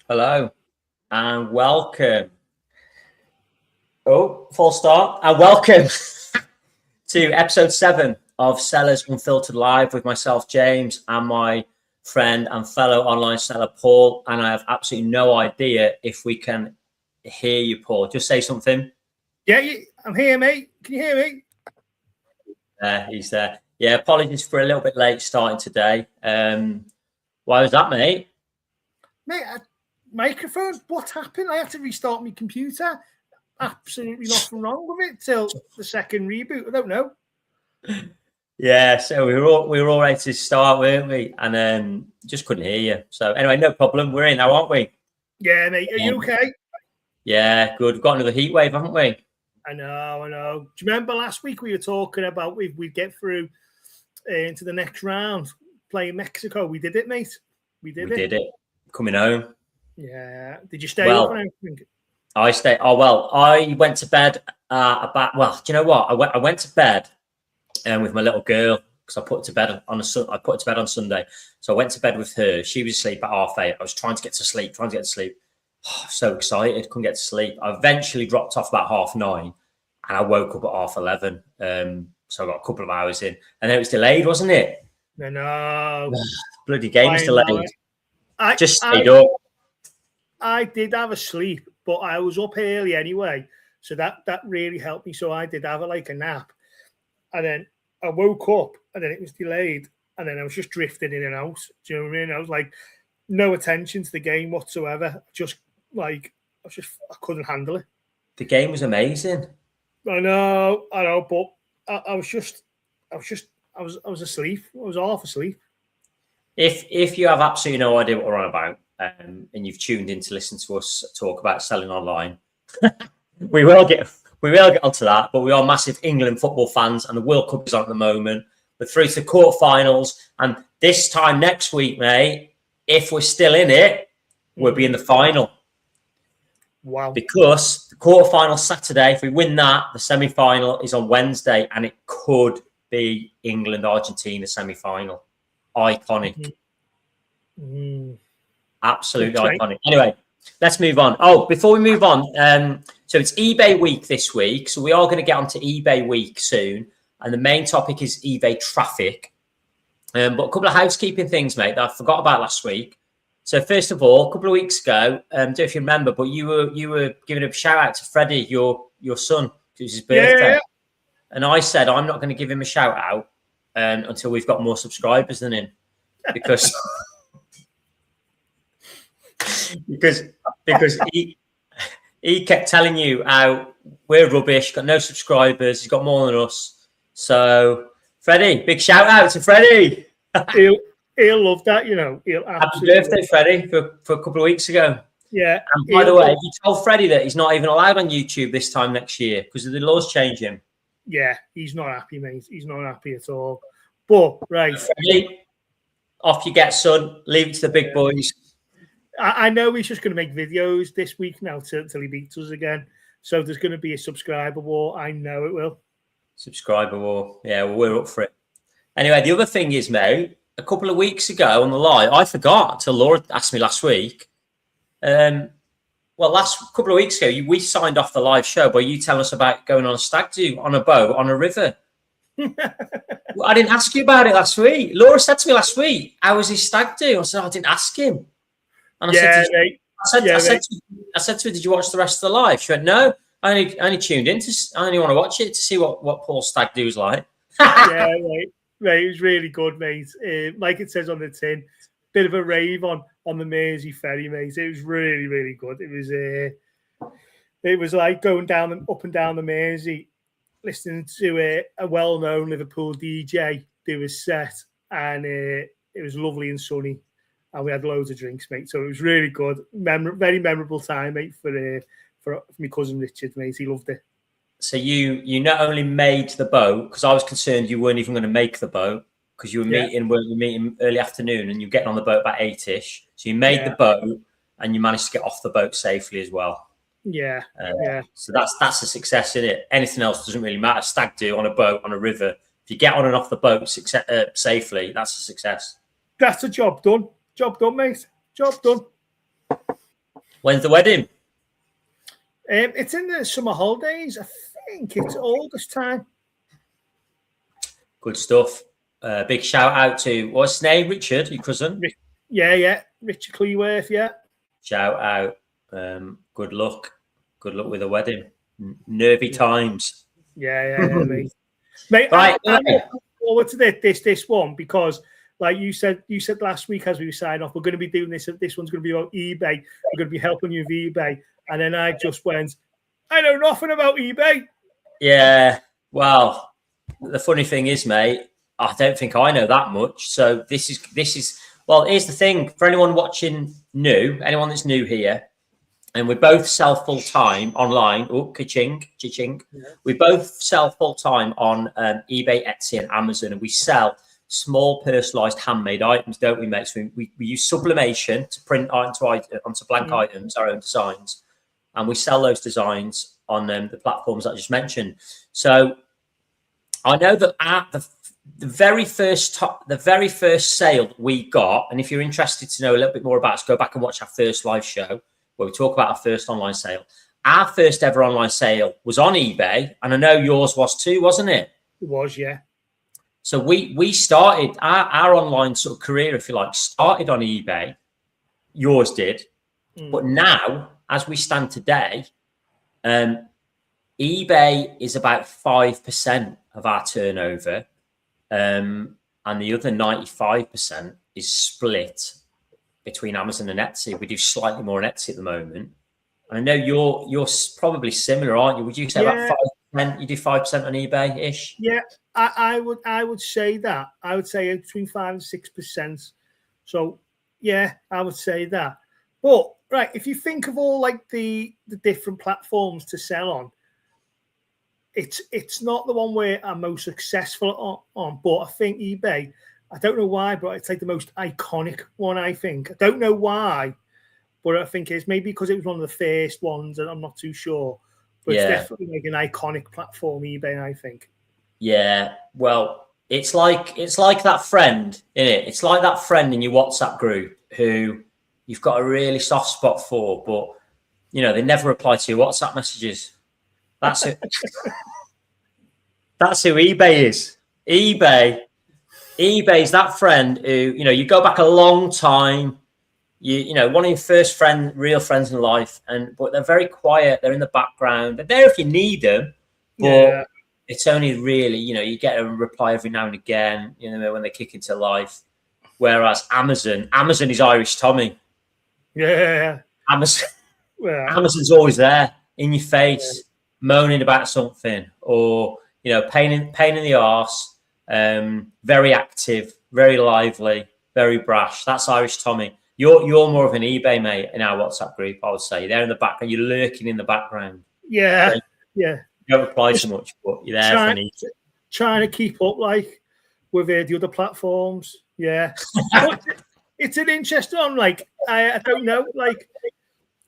Hello and welcome. Oh, full start. And welcome to episode 7 of Sellers Unfiltered Live with myself, James, and my friend and fellow online seller, Paul. And I have absolutely no idea if we can hear you, Paul. Just say something. Yeah, I'm here, mate. Can you hear me? He's there. Yeah, apologies for a little bit late starting today. Why was that, mate? Mate, microphone, what happened? I had to restart my computer. Absolutely nothing wrong with it till the second reboot. I don't know. Yeah, so we were all ready to start, weren't we? And just couldn't hear you. So anyway, no problem. We're in now, aren't we? Yeah, mate. Are you okay? Yeah, good. We've got another heat wave, haven't we? I know. Do you remember last week we were talking about if we get through into the next round playing Mexico? We did it, mate. We did it. Coming home. Yeah. Did you stay up and everything? I stayed. Oh well, I went to bed about. Well, do you know what? I went to bed with my little girl because I put her to bed on Sunday. So I went to bed with her. She was asleep at 8:30. I was trying to get to sleep. Oh, so excited, couldn't get to sleep. I eventually dropped off about 9:30, and I woke up at 11:30. So I got a couple of hours in, and then it was delayed, wasn't it? No. Bloody game was delayed. Just stayed up. I did have a sleep, but I was up early anyway, so that really helped me. So I did have a nap, and then I woke up, and then it was delayed, and then I was just drifting in and out. Do you know what I mean? I was like, no attention to the game whatsoever. I couldn't handle it. The game was amazing. I know, but I was asleep. I was half asleep. If you have absolutely no idea what we're on about, and you've tuned in to listen to us talk about selling online, we will get onto that. But we are massive England football fans, and the World Cup is on at the moment. We're through to the quarterfinals, and this time next week, mate, if we're still in it, we'll be in the final. Wow! Because the quarterfinal Saturday, if we win that, the semi-final is on Wednesday, and it could be England-Argentina semi-final. Iconic. Absolutely iconic. Anyway, let's move on. Oh, before we move on, so it's eBay week this week. So we are going to get onto eBay week soon. And the main topic is eBay traffic. But a couple of housekeeping things, mate, that I forgot about last week. So first of all, a couple of weeks ago, I don't know if you remember, but you were giving a shout out to Freddie, your son. It was his birthday. Yeah. And I said, I'm not going to give him a shout out until we've got more subscribers than him. Because he kept telling you how we're rubbish, got no subscribers, he's got more than us. So Freddie, big shout out to Freddie. He'll love that, you know. Happy birthday, Freddie, for a couple of weeks ago. Yeah. And by the way, you told Freddie that he's not even allowed on YouTube this time next year because of the laws changing. Yeah, he's not happy, mate. He's not happy at all. But right, Freddie, off you get, son. Leave it to the big boys. I know he's just going to make videos this week now till he beats us again. So there's going to be a subscriber war. I know it will. Subscriber war. Yeah, well, we're up for it. Anyway, the other thing is, mate, a couple of weeks ago on the live, I forgot until Laura asked me last week. Last couple of weeks ago, we signed off the live show by you telling us about going on a stag do on a boat on a river. Well, I didn't ask you about it last week. Laura said to me last week, how was his stag do? I said, I didn't ask him. And I said to her, did you watch the rest of the live? She went, no, I only tuned in. I only want to watch it to see what Paul's stag do is like. Yeah, right. It was really good, mate. Like it says on the tin, bit of a rave on the Mersey ferry, mate. It was really, really good. It was like going up and down the Mersey, listening to a well-known Liverpool DJ do his set, and it was lovely and sunny, and we had loads of drinks, mate. So it was really good, very memorable time, mate, for my cousin Richard, mate. He loved it. So you not only made the boat, because I was concerned you weren't even going to make the boat because you were meeting early afternoon and you're getting on the boat about 8-ish. So you made the boat and you managed to get off the boat safely as well. Yeah. So that's a success, isn't it? Anything else doesn't really matter. Stag do on a boat on a river. If you get on and off the boat safely, that's a success. That's a job done. Job done, mate. Job done. When's the wedding? It's in the summer holidays. I think it's August time. Good stuff. Big shout out to, what's his name? Richard, your cousin? Yeah. Richard Cleworth, yeah. Shout out. Good luck. Good luck with the wedding. Nervy times. Yeah, mate. Mate, right, I'm looking forward to this one because, like you said last week as we were signing off, we're going to be doing this. This one's going to be about eBay. We're going to be helping you with eBay. And then I just went, I know nothing about eBay. Yeah. Well, the funny thing is, mate, I don't think I know that much. So this is well, here's the thing for anyone watching anyone that's new here, and we both sell full time online. Oh, cha-ching. Yeah. We both sell full time on eBay, Etsy, and Amazon, and we sell small personalized handmade items, don't we, mate? So we use sublimation to print onto blank items, our own designs, and we sell those designs on the platforms that I just mentioned. So I know that the very first sale we got, and if you're interested to know a little bit more about us, go back and watch our first live show where we talk about our first online sale. Our first ever online sale was on eBay, and I know yours was too, wasn't it? It was, yeah. So we started our online sort of career, if you like, started on eBay. Yours did. But now, as we stand today, eBay is about 5% of our turnover. And the other 95% is split between Amazon and Etsy. We do slightly more on Etsy at the moment. And I know you're probably similar, aren't you? Would you say about 5%? You do 5% on eBay-ish? Yeah, I would say that. I would say between 5 and 6%. So yeah, I would say that. But right, if you think of all like the different platforms to sell on, it's not the one where I'm most successful on. But I think eBay, I don't know why, but it's like the most iconic one, I think. I don't know why, but I think it's maybe because it was one of the first ones, and I'm not too sure. But it's definitely like an iconic platform, eBay, I think. Yeah, well, it's like that friend, innit? It's like that friend in your WhatsApp group who you've got a really soft spot for, but they never reply to your WhatsApp messages. That's it. That's who eBay is. eBay is that friend who, you go back a long time, one of your first real friends in life, but they're very quiet. They're in the background. They're there if you need them, but it's only really, you get a reply every now and again, when they kick into life. Whereas Amazon is Irish Tommy. Yeah. Amazon's always there in your face, moaning about something, or pain in the arse. Very active, very lively, very brash. That's Irish Tommy. You're more of an eBay mate in our WhatsApp group, I would say. They're in the background. You're lurking in the background. Yeah. You don't reply so much, but you're there trying to keep up like with the other platforms. Yeah. It's an interesting one. Like I don't know. Like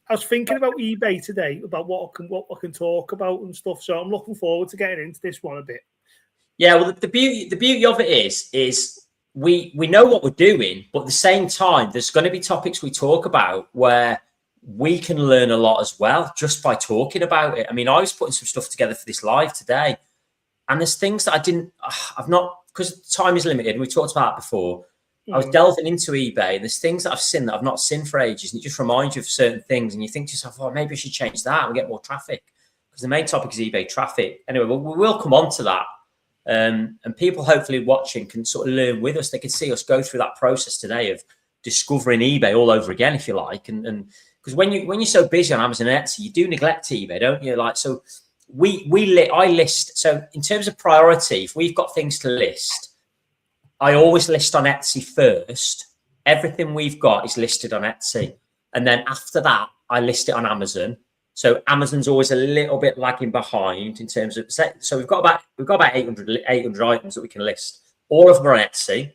I was thinking about eBay today, about what I can talk about and stuff. So I'm looking forward to getting into this one a bit. Yeah, well, the beauty of it is we know what we're doing, but at the same time, there's going to be topics we talk about where we can learn a lot as well just by talking about it. I mean, I was putting some stuff together for this live today, and there's things that I've not, because time is limited, and we talked about it before. I was delving into eBay, and there's things that I've seen that I've not seen for ages, and it just reminds you of certain things, and you think to yourself, oh, maybe I should change that and get more traffic, because the main topic is eBay traffic. Anyway, we will come on to that. And people hopefully watching can sort of learn with us. They can see us go through that process today of discovering eBay all over again, if you like. And because when you're so busy on Amazon and Etsy, you do neglect eBay, don't you? Like, so I list. So in terms of priority, if we've got things to list, I always list on Etsy first. Everything we've got is listed on Etsy, and then after that, I list it on Amazon. So Amazon's always a little bit lagging behind in terms of, so we've got about 800 items that we can list. All of them are on Etsy.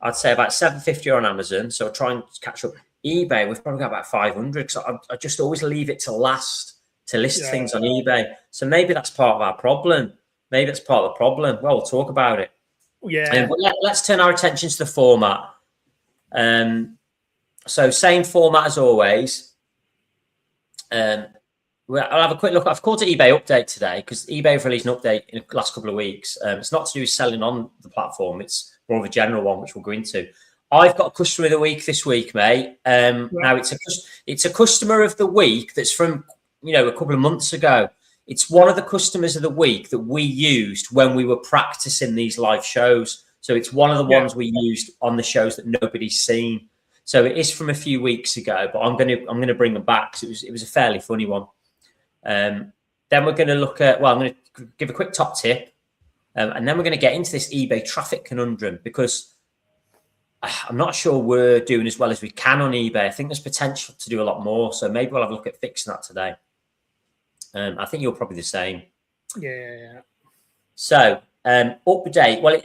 I'd say about 750 are on Amazon. So I'll try and catch up. eBay, we've probably got about 500. So I just always leave it to last to list things on eBay. So maybe that's part of our problem. Maybe that's part of the problem. Well, we'll talk about it. Yeah. But let's turn our attention to the format. So same format as always. I'll have a quick look. I've called it eBay update today because eBay have released an update in the last couple of weeks. It's not to do with selling on the platform. It's more of a general one, which we'll go into. I've got a customer of the week this week, mate. Now it's a customer of the week that's from a couple of months ago. It's one of the customers of the week that we used when we were practicing these live shows. So it's one of the ones we used on the shows that nobody's seen. So it is from a few weeks ago, but I'm going to bring them back because it was a fairly funny one. Then we're going to look at, I'm going to give a quick top tip, and then we're going to get into this eBay traffic conundrum because I'm not sure we're doing as well as we can on eBay. I think there's potential to do a lot more. So maybe we'll have a look at fixing that today. I think you're probably the same. Yeah. So update. Well,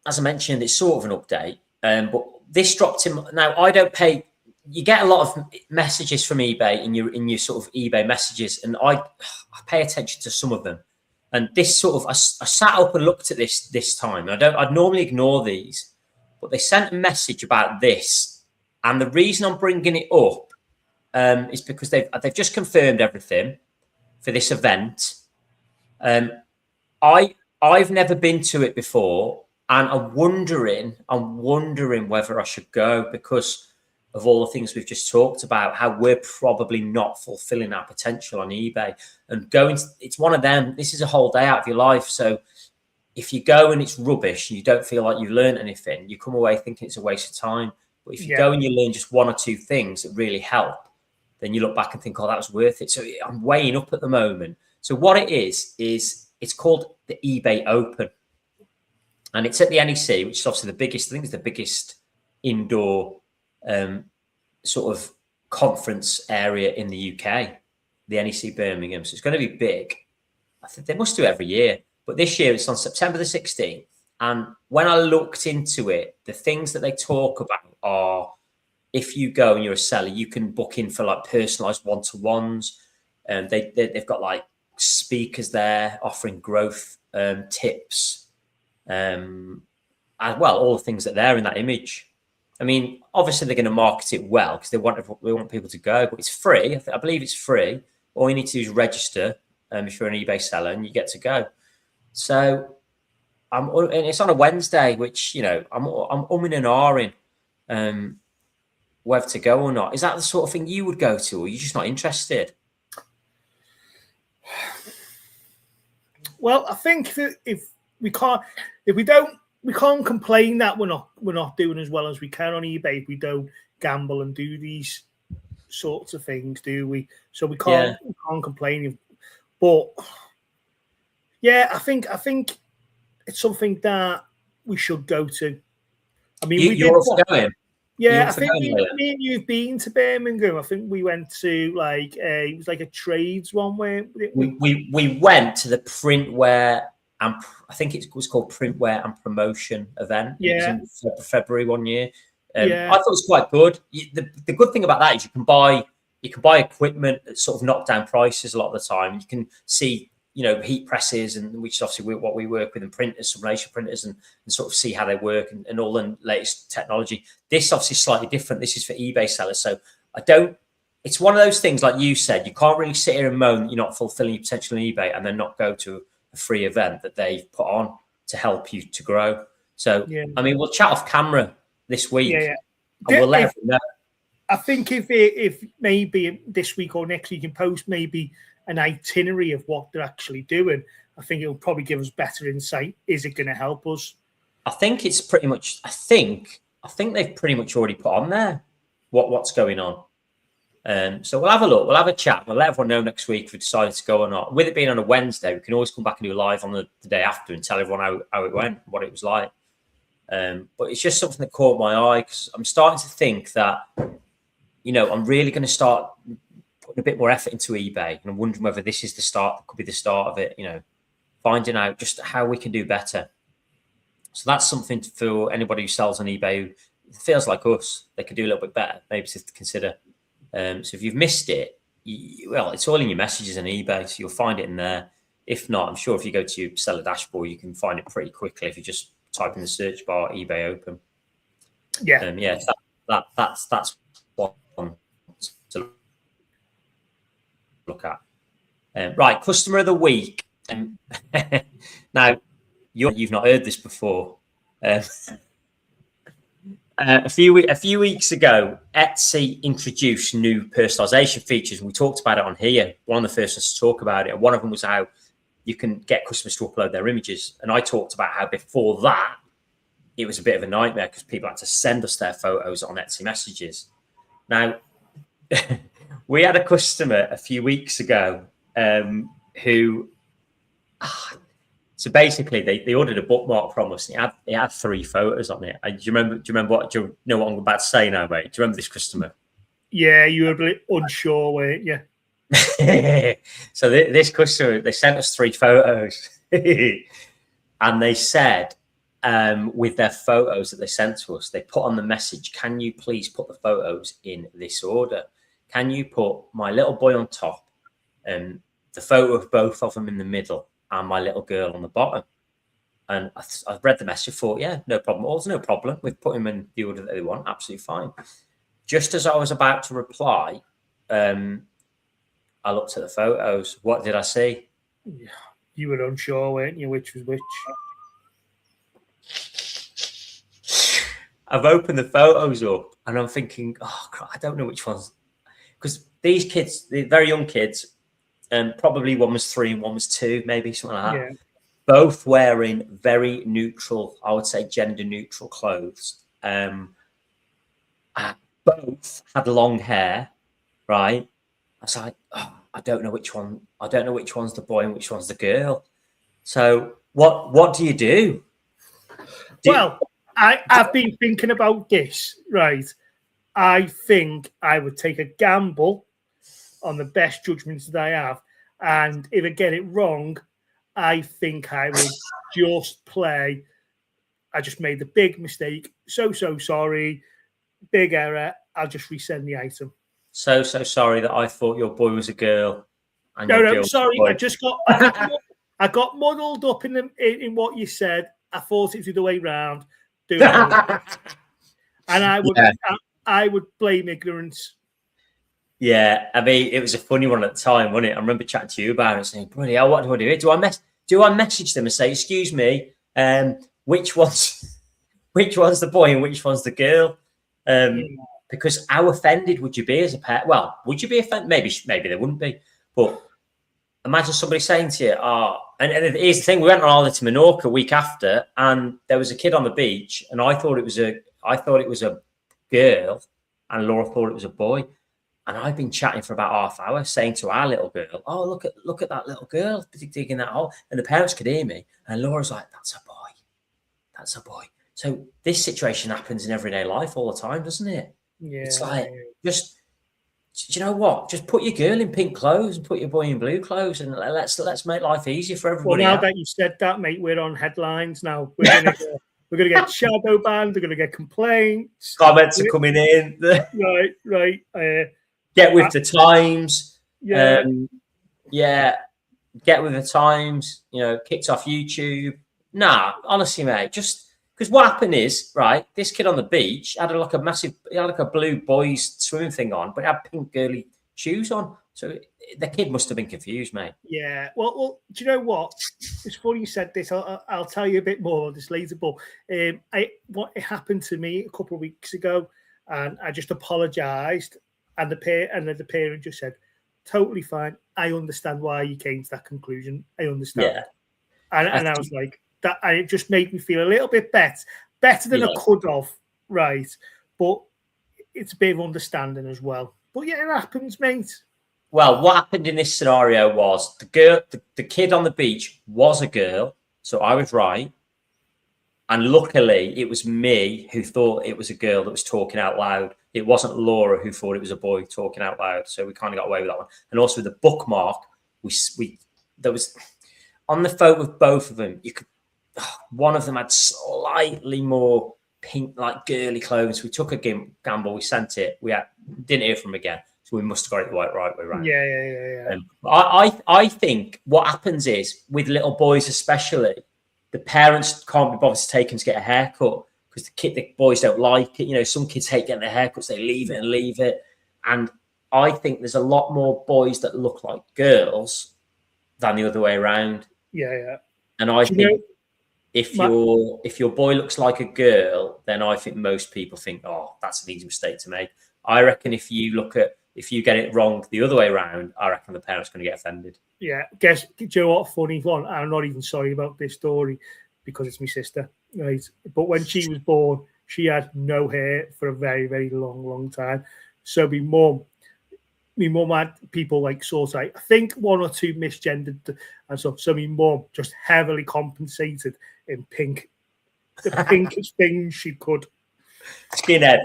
as I mentioned, it's sort of an update, but this dropped in. Now, I don't pay. You get a lot of messages from eBay in your sort of eBay messages, and I pay attention to some of them. And this sort of, I sat up and looked at this time. I'd normally ignore these, but they sent a message about this, and the reason I'm bringing it up is because they've just confirmed everything for this event. I've never been to it before, and I'm wondering whether I should go because of all the things we've just talked about, how we're probably not fulfilling our potential on eBay and it's one of them. This is a whole day out of your life. So if you go and it's rubbish, you don't feel like you've learned anything, you come away thinking it's a waste of time. But if you go and you learn just one or two things that really help, then you look back and think, oh, that was worth it. So I'm weighing up at the moment. So what it is it's called the eBay Open. And it's at the NEC, which is obviously the biggest, I think it's the biggest indoor sort of conference area in the UK, the NEC Birmingham. So it's going to be big. I think they must do it every year. But this year it's on September the 16th. And when I looked into it, the things that they talk about are, if you go and you're a seller, you can book in for like personalized one-to-ones. And they've got like speakers there offering growth tips. And well, all the things that are there in that image. I mean, obviously they're going to market it well because they want people to go, but it's free. I believe it's free. All you need to do is register if you're an eBay seller, and you get to go. So and it's on a Wednesday, which I'm umming and ahhing whether to go or not. Is that the sort of thing you would go to, or are you just not interested? Well, I think that if we can't complain that we're not doing as well as we can on eBay if we don't gamble and do these sorts of things, do we? So we can't complain. But yeah, I think it's something that we should go to. I mean, you're also going. Yeah, I think me and you've been to Birmingham. I think we went to it was like a trades one where we went to the printwear. I think it was called Printwear and Promotion event. Yeah, it was in February one year. I thought it was quite good. The good thing about that is you can buy equipment at sort of knockdown prices a lot of the time. You can see heat presses, and which is obviously what we work with, and printers, sublimation printers, and sort of see how they work and all the latest technology. This obviously is slightly different. This is for eBay sellers, so it's one of those things, like you said, you can't really sit here and moan that you're not fulfilling your potential on eBay and then not go to a free event that they've put on to help you to grow. So, I mean, we'll chat off camera this week. Yeah. And we'll let everyone know. I think if maybe this week or next week you can post maybe an itinerary of what they're actually doing, I think it'll probably give us better insight. Is it going to help us? I think it's pretty much. I think they've pretty much already put on there what's going on. So we'll have a look. We'll have a chat. We'll let everyone know next week if we decided to go or not. With it being on a Wednesday, we can always come back and do a live on the day after and tell everyone how it went, what it was like. But it's just something that caught my eye because I'm starting to think that, I'm really going to start putting a bit more effort into eBay, and I'm wondering whether this is the start. Could be the start of it. Finding out just how we can do better. So that's something for anybody who sells on eBay who feels like us. They could do a little bit better, maybe to consider. So if you've missed it, it's all in your messages on eBay, so you'll find it in there. If not, I'm sure if you go to your seller dashboard, you can find it pretty quickly if you just type in the search bar eBay Open. Yeah, that's one. look at. Right, customer of the week. Now, you've not heard this before. A few weeks ago, Etsy introduced new personalization features, and we talked about it on here. One of the first ones to talk about it, and one of them was how you can get customers to upload their images. And I talked about how before that, it was a bit of a nightmare because people had to send us their photos on Etsy messages. Now, we had a customer a few weeks ago who, so basically they ordered a bookmark from us. And it had 3 photos on it. Do you remember what? Do you know what I'm about to say now, mate? Do you remember this customer? Yeah, you were a bit unsure, weren't you? So this customer, they sent us 3 photos, and they said, with their photos that they sent to us, they put on the message, "Can you please put the photos in this order? Can you put my little boy on top, the photo of both of them in the middle, and my little girl on the bottom?" And I read the message, thought, yeah, no problem. There's no problem with putting them in the order that they want. Absolutely fine. Just as I was about to reply, I looked at the photos. What did I see? You were unsure, weren't you, which was which? I've opened the photos up and I'm thinking, oh, God, I don't know which ones. Because these kids, they're very young kids, and probably one was 3 and one was 2, maybe something like that. Yeah. Both wearing very neutral, I would say gender neutral clothes. Both had long hair, right? I was like, oh, I don't know which one. I don't know which one's the boy and which one's the girl. So what do you do? Well, I've been thinking about this, right? I think I would take a gamble on the best judgments that I have. And if I get it wrong, I think I would just play. I just made the big mistake. So sorry. Big error. I'll just resend the item. So sorry that I thought your boy was a girl. And No, sorry. I got muddled up in what you said. I thought it was the other way round. And I would blame ignorance. Yeah, I mean, it was a funny one at the time, wasn't it? I remember chatting to you about it, saying, "Bloody hell, what do I do? Do I message them and say, excuse me, which one's the boy and which one's the girl?" Because how offended would you be as a parent? Well, would you be offended? Maybe they wouldn't be. But imagine somebody saying to you, and here's the thing, we went on holiday to Menorca a week after, and there was a kid on the beach, and I thought it was a girl, and Laura thought it was a boy. And I've been chatting for about half hour, saying to our little girl, "Oh, look at that little girl digging that hole." And the parents could hear me, and Laura's like, "That's a boy. That's a boy." So this situation happens in everyday life all the time, doesn't it? Yeah. It's like, just, do you know what? Just put your girl in pink clothes and put your boy in blue clothes, and let's make life easier for everybody. Well, now that you said that, mate, we're on headlines now. We're going to get shadow banned. We're going to get complaints. Comments are coming in. Right. Get with the times. Yeah. Get with the times. Kicked off YouTube. Nah, honestly, mate, just because what happened is, right, this kid on the beach had a blue boys swimming thing on, but it had pink girly shoes on. So the kid must have been confused, mate. Yeah. Well, do you know what? It's funny you said this. I'll tell you a bit more on this later. But what happened to me a couple of weeks ago, and I just apologised, and the parent just said, "Totally fine. I understand why you came to that conclusion. I understand." Yeah. And I was like, that. And it just made me feel a little bit better than I could have, right? But it's a bit of understanding as well. But yeah, it happens, mate. Well, what happened in this scenario was the kid on the beach was a girl, so I was right. And luckily, it was me who thought it was a girl that was talking out loud. It wasn't Laura who thought it was a boy talking out loud. So we kind of got away with that one. And also the bookmark, there was on the photo of both of them. One of them had slightly more pink, like girly clothes. We took a gamble. We sent it. We didn't hear from him again. So we must have got it the right way around. Yeah. I think what happens is with little boys especially, the parents can't be bothered to take them to get a haircut because the boys don't like it. Some kids hate getting their haircuts. They leave it. And I think there's a lot more boys that look like girls than the other way around. Yeah. And I think if your boy looks like a girl, then I think most people think, oh, that's an easy mistake to make. I reckon if you get it wrong the other way around, I reckon the parent's going to get offended. Yeah. Do you know what? Funny one. I'm not even sorry about this story because it's my sister, right? But when she was born, she had no hair for a very, very long time. So my mum had people like sort of, I think 1 or 2 misgendered and stuff. So my mum just heavily compensated in pink, the pinkest thing she could. Skinhead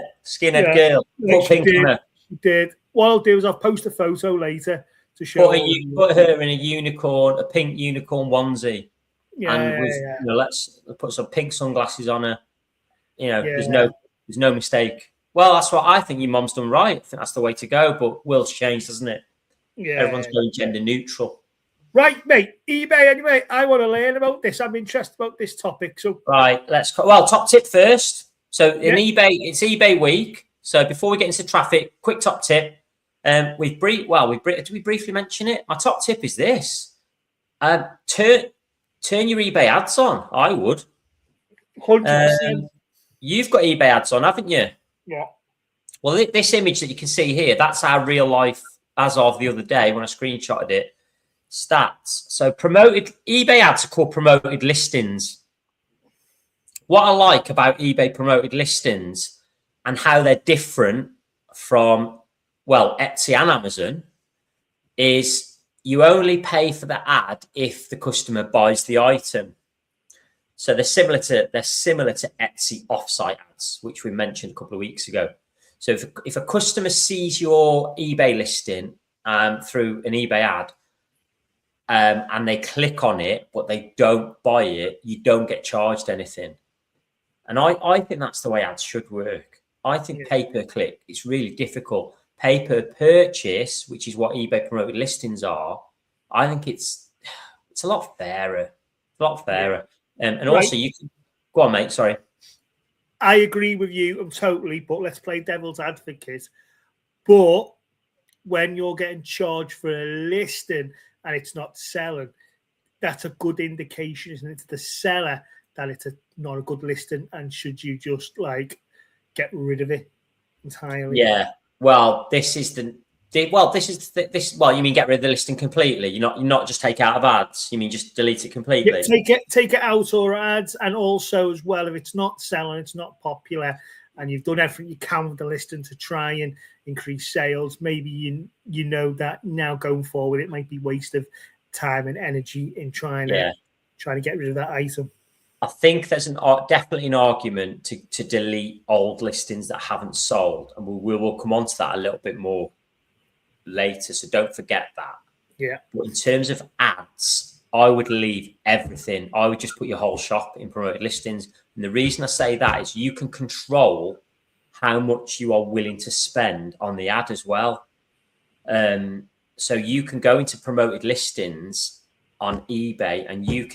girl. She did. What I'll do is I'll post a photo later to show. Put her in a pink unicorn onesie. Let's put some pink sunglasses on her. There's no mistake. Well, that's what I think your mom's done right. I think that's the way to go. But world's changed, doesn't it? Yeah. Everyone's going gender neutral. Right, mate. eBay, anyway. I want to learn about this. I'm interested about this topic. So right, top tip first. So in eBay, it's eBay week. So before we get into traffic, quick top tip. Did we briefly mention it? My top tip is this: turn your eBay ads on. I would. 100%. You've got eBay ads on, haven't you? Yeah. Well, this image that you can see here, that's our real life as of the other day when I screenshotted it. Stats. So promoted eBay ads are called promoted listings. What I like about eBay promoted listings and how they're different from, Etsy and Amazon is you only pay for the ad if the customer buys the item. So they're similar to Etsy offsite ads, which we mentioned a couple of weeks ago. So if a customer sees your eBay listing through an eBay ad and they click on it, but they don't buy it, you don't get charged anything. And I think that's the way ads should work. I think pay-per-click, it's really difficult. Pay-per-purchase, which is what eBay promoted listings are, I think it's a lot fairer. And also, you can go on, mate. Sorry. I agree with you totally, but let's play devil's advocate. But when you're getting charged for a listing and it's not selling, that's a good indication, isn't it, to the seller that it's not a good listing, and should you just get rid of it entirely? Yeah. Well, you mean get rid of the listing completely? You're not just take out of ads. You mean just delete it completely? Yeah, take it out or ads, and also as well, if it's not selling, it's not popular, and you've done everything you can with the listing to try and increase sales, maybe you know that now going forward it might be waste of time and energy in trying to get rid of that item. I think there's definitely an argument to delete old listings that haven't sold, and we will come on to that a little bit more later, so don't forget that. Yeah. But in terms of ads, I would leave everything. I would just put your whole shop in promoted listings. And the reason I say that is you can control how much you are willing to spend on the ad as well. So you can go into promoted listings on eBay, and the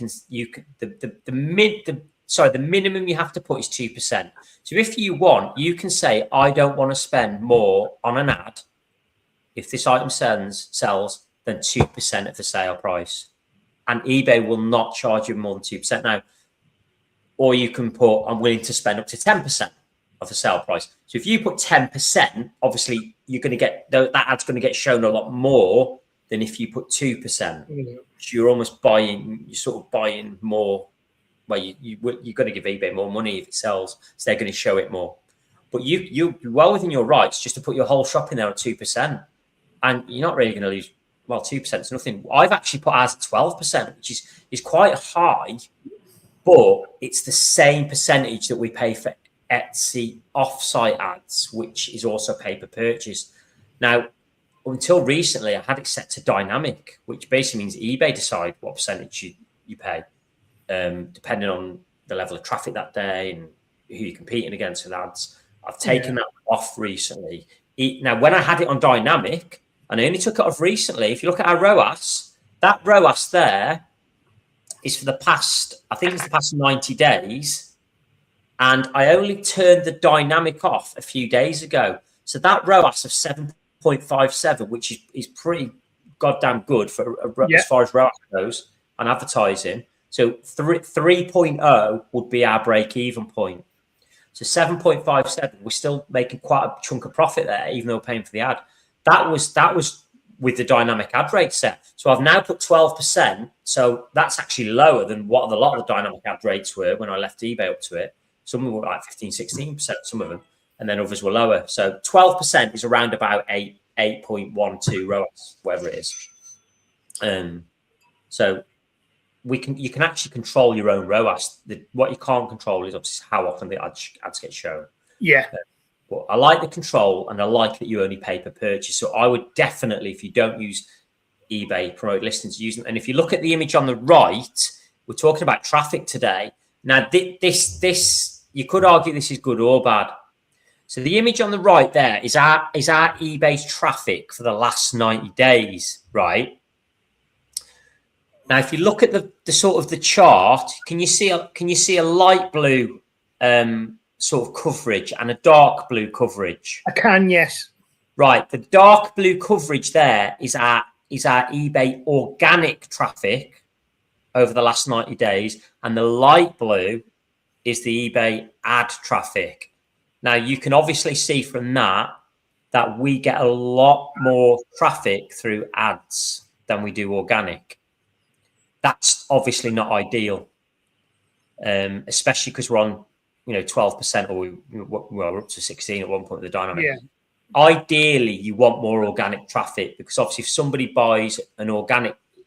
minimum you have to put is 2%. So if you want, you can say, I don't want to spend more on an ad if this item sells than 2% of the sale price, and eBay will not charge you more than 2% now. Or you can put, I'm willing to spend up to 10% of the sale price. So if you put 10%, obviously you're going to get that ad's going to get shown a lot more than if you put 2%. Mm-hmm. So you're sort of buying more. Well, you're going to give eBay more money if it sells, so they're going to show it more. But you're well within your rights just to put your whole shop in there at 2%, and you're not really going to lose. Well, 2% is nothing. I've actually put ours at 12%, which is quite high, but it's the same percentage that we pay for Etsy offsite ads, which is also pay per purchase. Now, until recently, I had it set to dynamic, which basically means eBay decide what percentage you pay, depending on the level of traffic that day and who you're competing against with ads. I've taken that off recently. Now, when I had it on dynamic, and I only took it off recently, if you look at our ROAS, that ROAS there is for the past 90 days. And I only turned the dynamic off a few days ago. So that ROAS of 7.6 7.57, which is pretty goddamn good for as far as ROAS goes on advertising. So 3.0 would be our break-even point. So 7.57, we're still making quite a chunk of profit there, even though we're paying for the ad. That was with the dynamic ad rate set. So I've now put 12%. So that's actually lower than what a lot of the dynamic ad rates were when I left eBay up to it. Some were like 15, 16%, some of them, and then others were lower. So 12% is around about 8.12 ROAS, whatever it is. So you can actually control your own ROAS. What you can't control is obviously how often the ads get shown. Yeah. But I like the control, and I like that you only pay per purchase. So I would definitely, if you don't use eBay promote listings, use them. And if you look at the image on the right, we're talking about traffic today. Now, this you could argue this is good or bad. So the image on the right there is our eBay's traffic for the last 90 days, right? Now, if you look at the sort of the chart, can you see a light blue sort of coverage and a dark blue coverage? I can, yes. Right. The dark blue coverage there is our eBay organic traffic over the last 90 days, and the light blue is the eBay ad traffic. Now, you can obviously see from that we get a lot more traffic through ads than we do organic. That's obviously not ideal, especially because we're on, 12%, or we're up to 16 at one point with the dynamic. Yeah. Ideally, you want more organic traffic, because obviously if somebody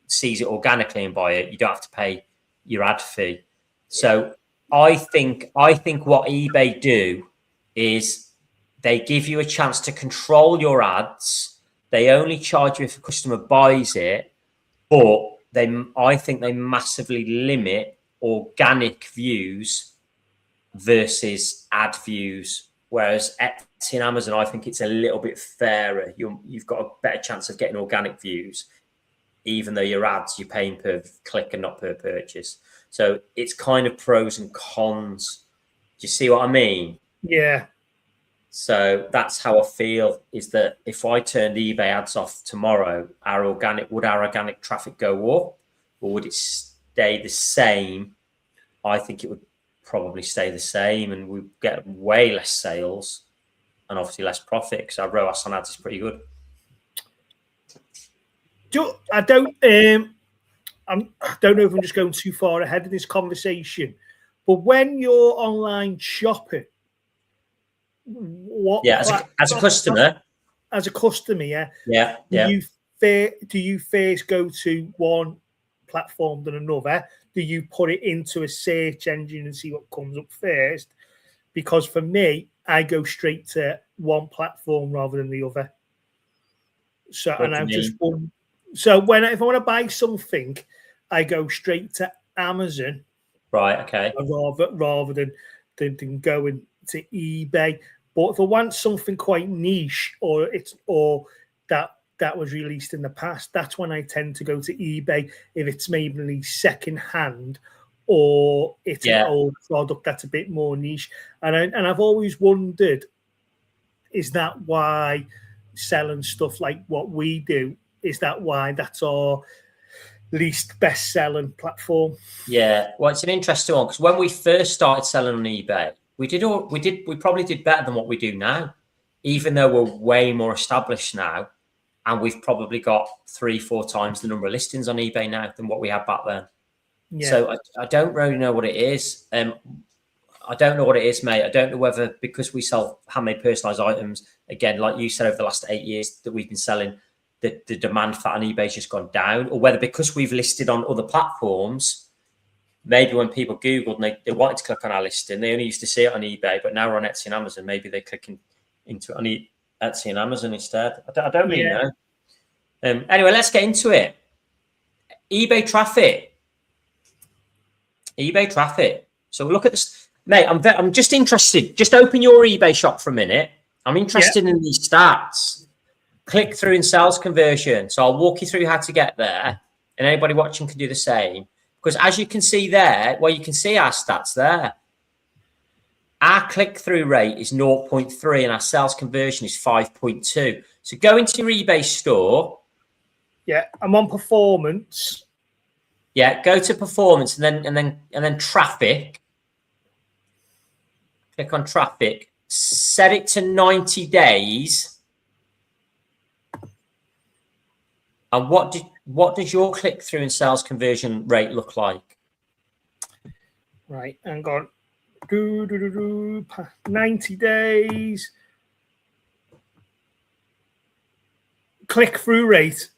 sees it organically and buy it, you don't have to pay your ad fee. So I think what eBay do is they give you a chance to control your ads. They only charge you if a customer buys it, but I think they massively limit organic views versus ad views. Whereas Etsy and Amazon, I think it's a little bit fairer. You've got a better chance of getting organic views, even though your ads, you're paying per click and not per purchase. So it's kind of pros and cons. Do you see what I mean? Yeah. So that's how I feel, is that if I turned eBay ads off tomorrow, would our organic traffic go up, or would it stay the same? I think it would probably stay the same, and we get way less sales and obviously less profit, because our ROAS on ads is pretty good. I don't know if I'm just going too far ahead of this conversation, but when you're online shopping, as a customer, do you first go to one platform than another? Do you put it into a search engine and see what comes up first? Because for me, I go straight to one platform rather than the other. So, and I'm just one. So if I want to buy something, I go straight to Amazon. Right. Okay. Rather than going to eBay. But if I want something quite niche, or that was released in the past, that's when I tend to go to eBay. If it's maybe second hand, or it's an old product that's a bit more niche. And I've always wondered, is that why selling stuff like what we do, is that why that's our least best selling platform? Yeah, well, it's an interesting one, because when we first started selling on eBay, we probably did better than what we do now, even though we're way more established now, and we've probably got 3-4 times the number of listings on eBay now than what we had back then. Yeah. So I don't really know what it is. I don't know what it is, mate. I don't know whether because we sell handmade personalized items, again, like you said, over the last 8 years that we've been selling, the demand for on eBay's just gone down, or whether because we've listed on other platforms, maybe when people Googled and they wanted to click on our listing, they only used to see it on eBay, but now we're on Etsy and Amazon. Maybe they're clicking into it on Etsy and Amazon instead. I don't really know. Anyway, let's get into it. eBay traffic. So look at this, mate. I'm just interested. Just open your eBay shop for a minute. I'm interested in these stats. Click through and sales conversion. So I'll walk you through how to get there, and anybody watching can do the same. Because as you can see there, you can see our stats there. Our click-through rate is 0.3 and our sales conversion is 5.2. So go into your eBay store. Yeah, I'm on performance. Yeah, go to performance and then traffic. Click on traffic. Set it to 90 days. And what does your click through and sales conversion rate look like? Right, and gone 90 days. Click through rate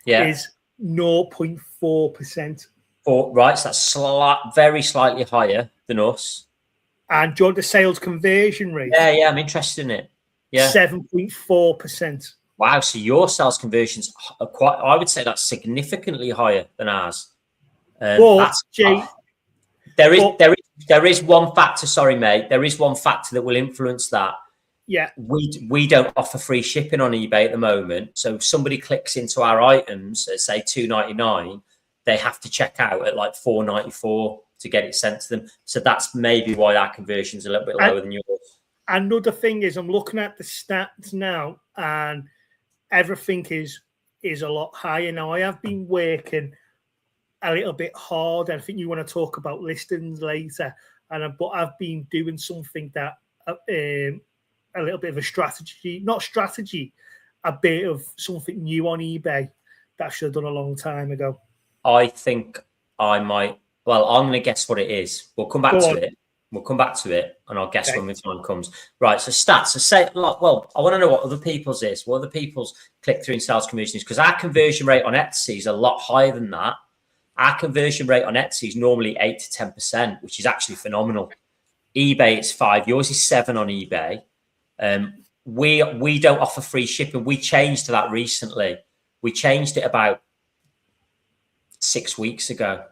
is 0.4%. Right, so that's very slightly higher than us. And do you want the sales conversion rate? Yeah, I'm interested in it. Yeah, 7.4%. Wow, so your sales conversions are quite, I would say that's significantly higher than ours. But, Jay, there is one factor, sorry, mate. There is one factor that will influence that. Yeah. We don't offer free shipping on eBay at the moment. So if somebody clicks into our items at say $2.99, they have to check out at like $4.94 to get it sent to them. So that's maybe why our conversion's a little bit lower than yours. Another thing is I'm looking at the stats now and everything is a lot higher now. I have been working a little bit hard. I think you want to talk about listings later, but I've been doing something that a little bit of a strategy, a bit of something new on eBay that I should have done a long time ago. I think I might. Well, I'm going to guess what it is. We'll come back to it. We'll come back to it, and I'll guess when the time comes. Right. So stats. So say, well, I want to know what other people's is. What other people's click-through and sales conversion is, because our conversion rate on Etsy is a lot higher than that. Our conversion rate on Etsy is normally 8 to 10%, which is actually phenomenal. eBay, it's 5. Yours is 7 on eBay. We don't offer free shipping. We changed to that recently. We changed it about 6 weeks ago,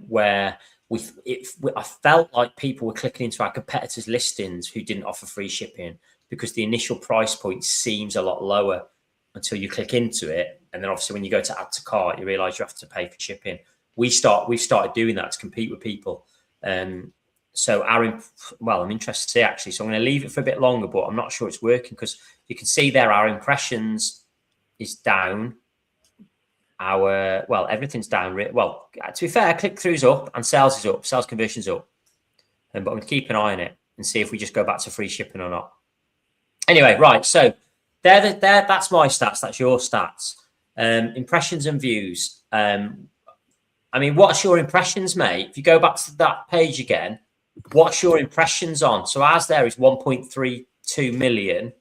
where I felt like people were clicking into our competitors' listings who didn't offer free shipping because the initial price point seems a lot lower until you click into it. And then obviously when you go to add to cart, you realize you have to pay for shipping. We've started doing that to compete with people. So I'm interested to see actually. So I'm going to leave it for a bit longer, but I'm not sure it's working because you can see there our impressions is down. Everything's down. Well, to be fair, click-throughs up and sales is up, sales conversion's up. But I'm going to keep an eye on it and see if we just go back to free shipping or not. Anyway, right. So that's my stats. That's your stats. Impressions and views. What's your impressions, mate? If you go back to that page again, what's your impressions on? So ours there is 1.32 million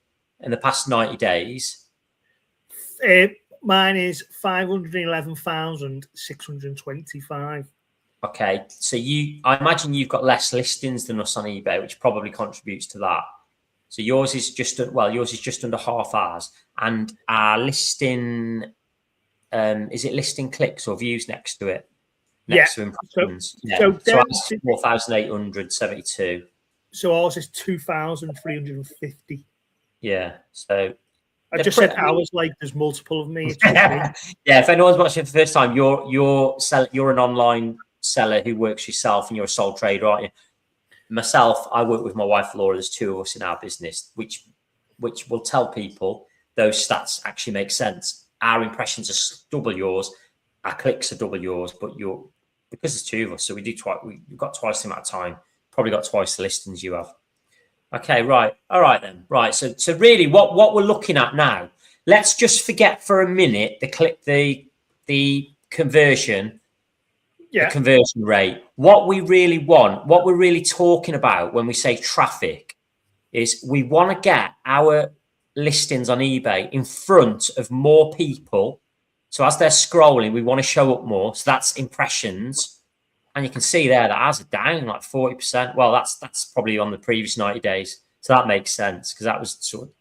in the past 90 days. Mine is 511,625. Okay, so I imagine you've got less listings than us on eBay, which probably contributes to that. So yours is just under half ours, and our listing, is it listing clicks or views next to it? Next to impressions. So ours is 4,872. So ours is 2,350. Yeah. So I just said ours like there's multiple of me. Yeah. If anyone's watching for the first time, you're an online seller who works yourself, and you're a sole trader, aren't you? Myself, I work with my wife Laura. There's 2 of us in our business, which will tell people those stats actually make sense. Our impressions are double yours, our clicks are double yours, but because there's 2 of us, so we've got twice the amount of time, probably got twice the listings you have. Okay, right. All right then. Right. So really what we're looking at now, let's just forget for a minute the conversion, the conversion rate. What we really want, what we're really talking about when we say traffic is we want to get our listings on eBay in front of more people. So as they're scrolling, we want to show up more. So that's impressions. And you can see there that ours are down like 40%. Well, that's probably on the previous 90 days. So that makes sense because that was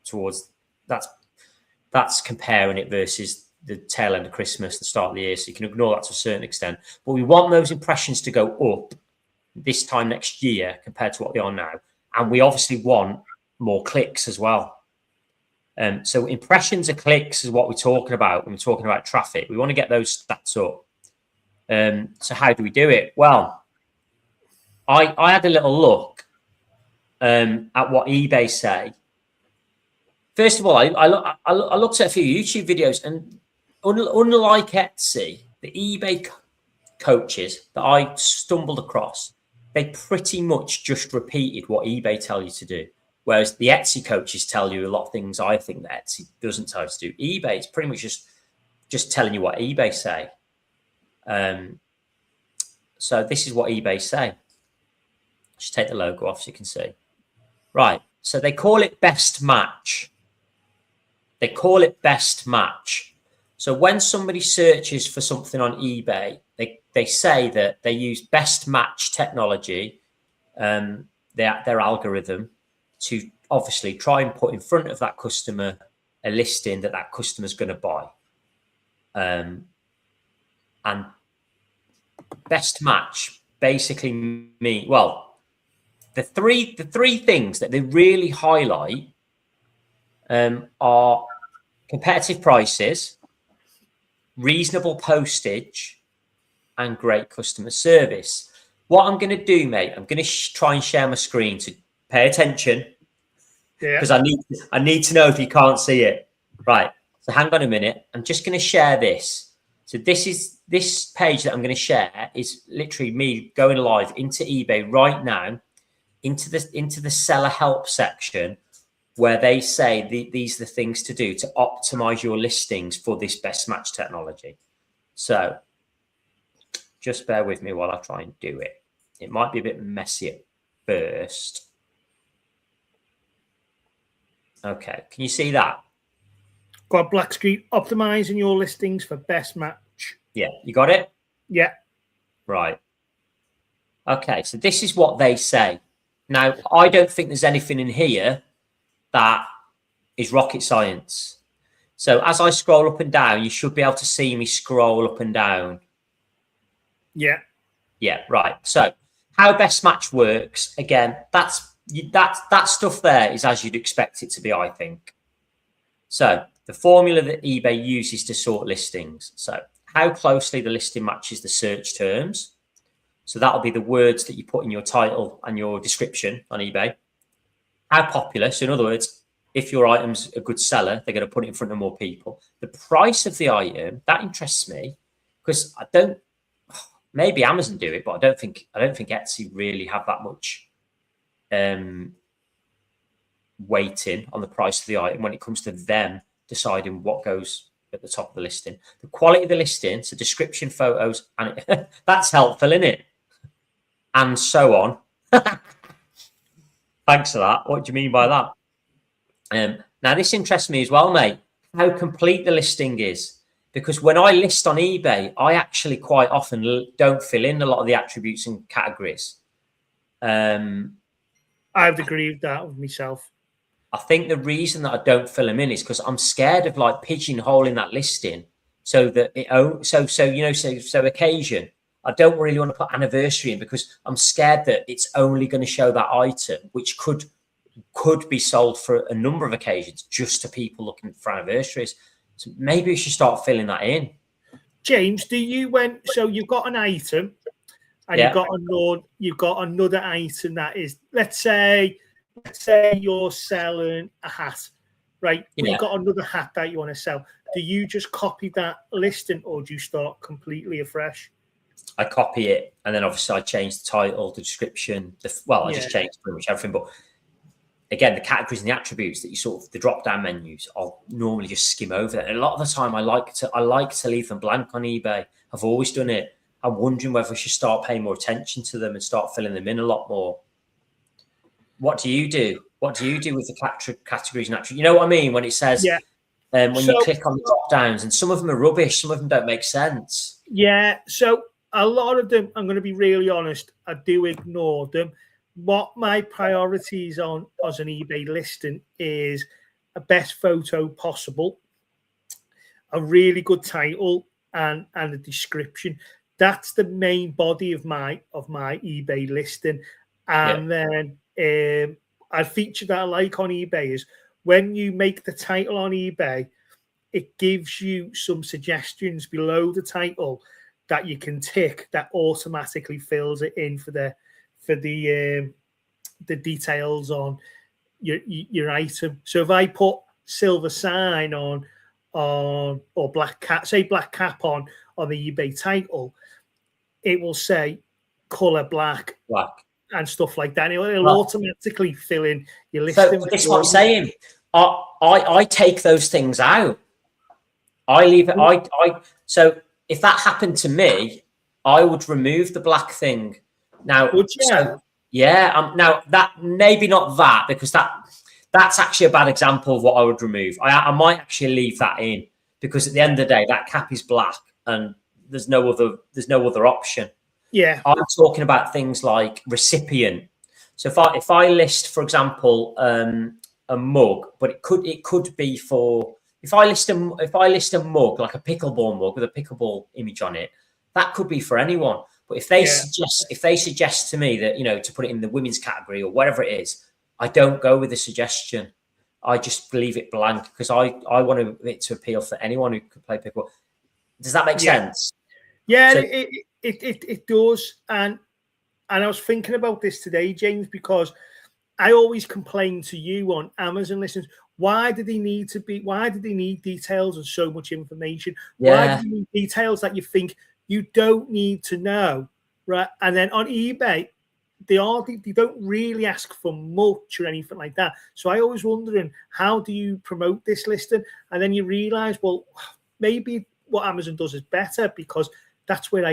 towards that's comparing it versus the tail end of Christmas, the start of the year. So you can ignore that to a certain extent. But we want those impressions to go up this time next year compared to what they are now. And we obviously want more clicks as well. So impressions and clicks is what we're talking about when we're talking about traffic. We want to get those stats up. So how do we do it? Well, I had a little look at what eBay say. first of all, I looked at a few YouTube videos, and unlike Etsy, the eBay coaches that I stumbled across, they pretty much just repeated what eBay tell you to do. Whereas the Etsy coaches tell you a lot of things I think that Etsy doesn't tell you to do. eBay is pretty much just telling you what eBay say. So this is what eBay say. Just take the logo off so you can see. Right. So they call it best match. They call it best match. So when somebody searches for something on eBay, they say that they use best match technology, their algorithm, to obviously try and put in front of that customer a listing that customer's going to buy. And best match basically mean, well, the three things that they really highlight are competitive prices, reasonable postage, and great customer service. What I'm going to do, mate, I'm going to try and share my screen, to pay attention, because I need to know if you can't see it. Right. So hang on a minute. I'm just going to share this. So this page that I'm going to share is literally me going live into eBay right now, into the seller help section, where they say these are the things to do to optimize your listings for this best match technology. So just bear with me while I try and do it. It might be a bit messy at first. Okay, can you see that? Got black screen, optimizing your listings for best match. Yeah, you got it? Yeah. Right. Okay, so this is what they say. Now, I don't think there's anything in here that is rocket science. So as I scroll up and down, you should be able to see me scroll up and down. Yeah. Yeah, right. So how best match works, again, that stuff there is as you'd expect it to be, I think. So the formula that eBay uses to sort listings. So how closely the listing matches the search terms. So that'll be the words that you put in your title and your description on eBay. How popular. So in other words, if your item's a good seller, they're going to put it in front of more people. The price of the item, that interests me, because maybe Amazon do it, but I don't think Etsy really have that much weighting on the price of the item when it comes to them deciding what goes at the top of the listing. The quality of the listing, so description, photos, and that's helpful, isn't it? And so on. Thanks for that. What do you mean by that? Now, this interests me as well, mate, how complete the listing is. Because when I list on eBay, I actually quite often don't fill in a lot of the attributes and categories. I would agree with that with myself. I think the reason that I don't fill them in is because I'm scared of like pigeonholing that listing so that so occasion. I don't really want to put anniversary in because I'm scared that it's only going to show that item, which could be sold for a number of occasions just to people looking for anniversaries. So maybe we should start filling that in. James, so you've got an item and you've got another item that is, let's say you're selling a hat, right? Yeah. You've got another hat that you want to sell. Do you just copy that listing or do you start completely afresh? I copy it and then obviously I change the title, the description. I just change pretty much everything. But again, the categories and the attributes that you sort of, the drop-down menus, I'll normally just skim over that. And a lot of the time I like to leave them blank on eBay. I've always done it. I'm wondering whether I should start paying more attention to them and start filling them in a lot more. What do you do? What do you do with the categories and attributes? You know what I mean? When it says, when you click on the drop-downs, and some of them are rubbish, some of them don't make sense. Yeah, so a lot of them, I'm going to be really honest, I do ignore them. What my priorities on as an eBay listing is a best photo possible, a really good title, and a description. That's the main body of my eBay listing. And then a feature that I like on eBay is when you make the title on eBay, it gives you some suggestions below the title that you can tick that automatically fills it in for the details on your item. So if I put silver sign on or black cap, say black cap on the eBay title, it will say color black and stuff like that. It'll automatically fill in your listing. So this is what I'm saying. I take those things out. I leave it. So if that happened to me, I would remove the black thing. Now, now that maybe not that, because that's actually a bad example of what I would remove. I might actually leave that in, because at the end of the day, that cap is black and there's no other option. Yeah, I'm talking about things like recipient. So if I list, for example, a mug, but it could be for, if I list a mug like a pickleball mug with a pickleball image on it, that could be for anyone. But if they suggest to me that, to put it in the women's category or whatever it is, I don't go with the suggestion. I just leave it blank, because I want it to appeal for anyone who could play pickleball. Does that make sense? Yeah, so, it does. And I was thinking about this today, James, because I always complain to you on Amazon listings. Why do they need details and so much information? Why do you need details that you think you don't need to know, right? And then on eBay, they don't really ask for much or anything like that. So I always wondering, how do you promote this listing? And then you realize, well, maybe what Amazon does is better, because that's where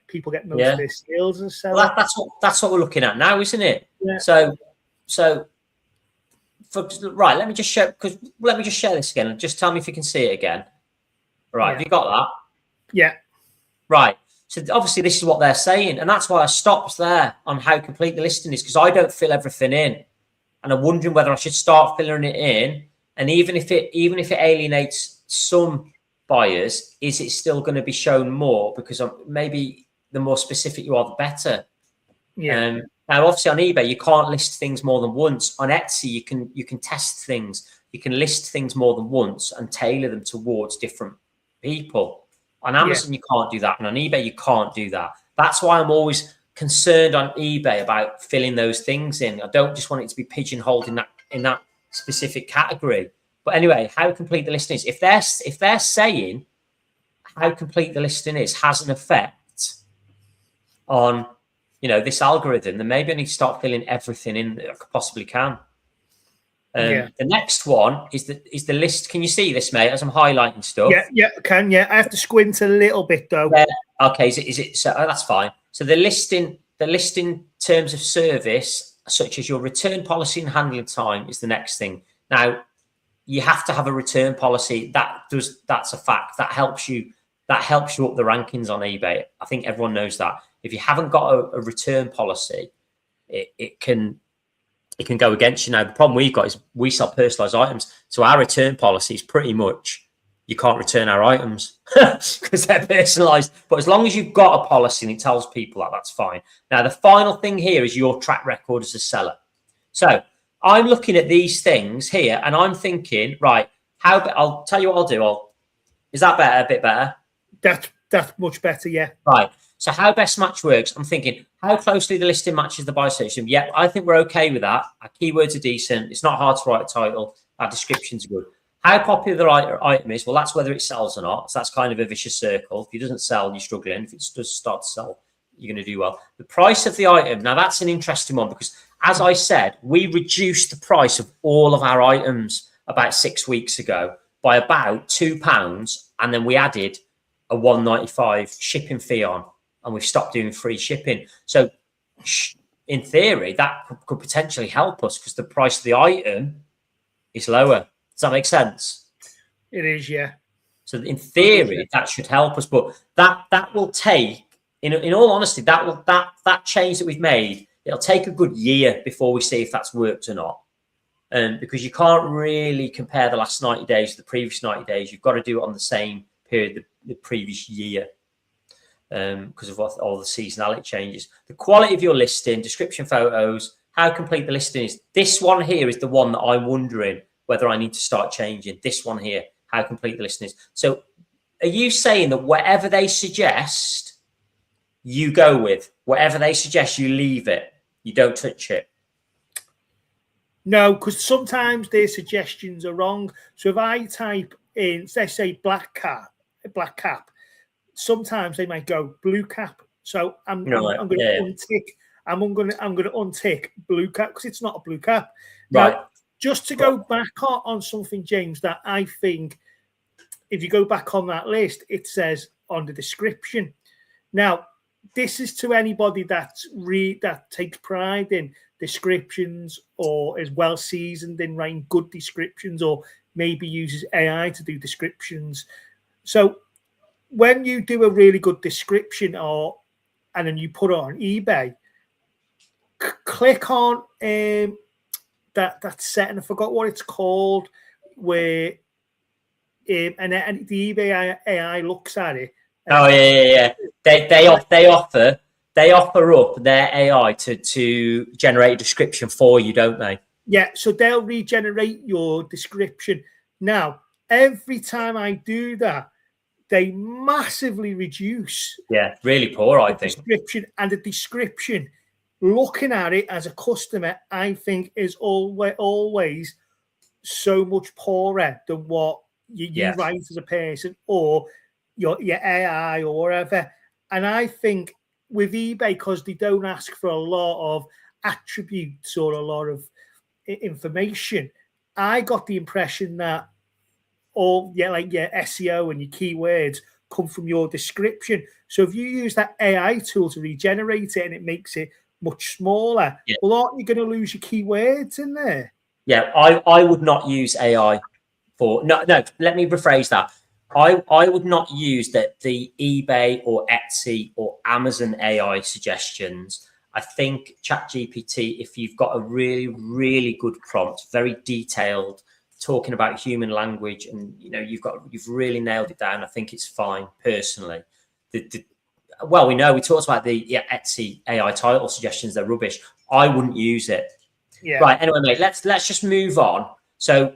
people get most of their sales and sell. Well, that's what we're looking at now, isn't it? Yeah. So let me just share this again, and just tell me if you can see it again. Right, have you got that? Yeah. Right. So obviously this is what they're saying, and that's why I stopped there on how complete the listing is, because I don't fill everything in, and I'm wondering whether I should start filling it in. And even if it alienates some buyers, is it still going to be shown more? Because maybe the more specific you are, the better. Yeah. Now, obviously on eBay, you can't list things more than once. On Etsy, you can test things. You can list things more than once and tailor them towards different people. On Amazon, you can't do that. And on eBay, you can't do that. That's why I'm always concerned on eBay about filling those things in. I don't just want it to be pigeonholed in that specific category. But anyway, how complete the listing is. If they're saying how complete the listing is has an effect on this algorithm, then maybe I need to start filling everything in that I possibly can. The next one is the list. Can you see this, mate, as I'm highlighting stuff? Yeah, I can. Yeah, I have to squint a little bit though. Yeah. Okay, is it so? Oh, that's fine. So the listing terms of service, such as your return policy and handling time, is the next thing. Now, you have to have a return policy. That's a fact. That helps you up the rankings on eBay. I think everyone knows that. If you haven't got a return policy, it can go against you. Now, the problem we've got is we sell personalized items. So our return policy is pretty much, you can't return our items because they're personalized. But as long as you've got a policy and it tells people that's fine. Now, the final thing here is your track record as a seller. So I'm looking at these things here and I'm thinking, right, I'll tell you what I'll do. Is that better? A bit better? That's much better, yeah. Right. So how best match works, I'm thinking how closely the listing matches the buy section. Yeah, I think we're okay with that. Our keywords are decent. It's not hard to write a title. Our descriptions are good. How popular the item is, well, that's whether it sells or not. So that's kind of a vicious circle. If it doesn't sell, you're struggling. If it does start to sell, you're going to do well. The price of the item, now that's an interesting one, because as I said, we reduced the price of all of our items about 6 weeks ago by about £2, and then we added a $1.95 shipping fee on, and we've stopped doing free shipping. So in theory, that could potentially help us because the price of the item is lower. Does that make sense? It is, yeah. So in theory, that should help us, but that will take, in all honesty, that change that we've made, it'll take a good year before we see if that's worked or not. Because you can't really compare the last 90 days to the previous 90 days. You've got to do it on the same period the previous year, because of all the seasonality changes. The quality of your listing, description, photos, how complete the listing is. This one here is the one that I'm wondering whether I need to start changing. This one here, how complete the listing is. So are you saying that whatever they suggest, you go with? Whatever they suggest, you leave it? You don't touch it? No, because sometimes their suggestions are wrong. So if I type in, let's say black cap, sometimes they might go blue cap. So I'm going to untick. I'm going to untick blue cap because it's not a blue cap. Right. Now, just to go back on something, James, that I think if you go back on that list, it says on the description. Now, this is to anybody that takes pride in descriptions or is well seasoned in writing good descriptions or maybe uses AI to do descriptions. So when you do a really good description and then you put it on eBay, click on that setting. I forgot what it's called, where and the eBay AI looks at it. Oh yeah. They offer up their AI to generate a description for you, don't they? Yeah, so they'll regenerate your description. Now, every time I do that, they massively reduce. Yeah, really poor, I think. Description, and the description, looking at it as a customer, I think is always so much poorer than what you write as a person or your AI or whatever. And I think with eBay, because they don't ask for a lot of attributes or a lot of information, I got the impression that all SEO and your keywords come from your description. So if you use that AI tool to regenerate it and it makes it much smaller, well, aren't you going to lose your keywords in there? Yeah, I would not use AI for no. Let me rephrase that. I would not use the eBay or Etsy or Amazon AI suggestions. I think ChatGPT, if you've got a really, really good prompt, very detailed, talking about human language, and you've really nailed it down, I think it's fine personally. Well, we talked about the Etsy AI title suggestions, they're rubbish. I wouldn't use it. Yeah. Right, anyway, mate, let's just move on. So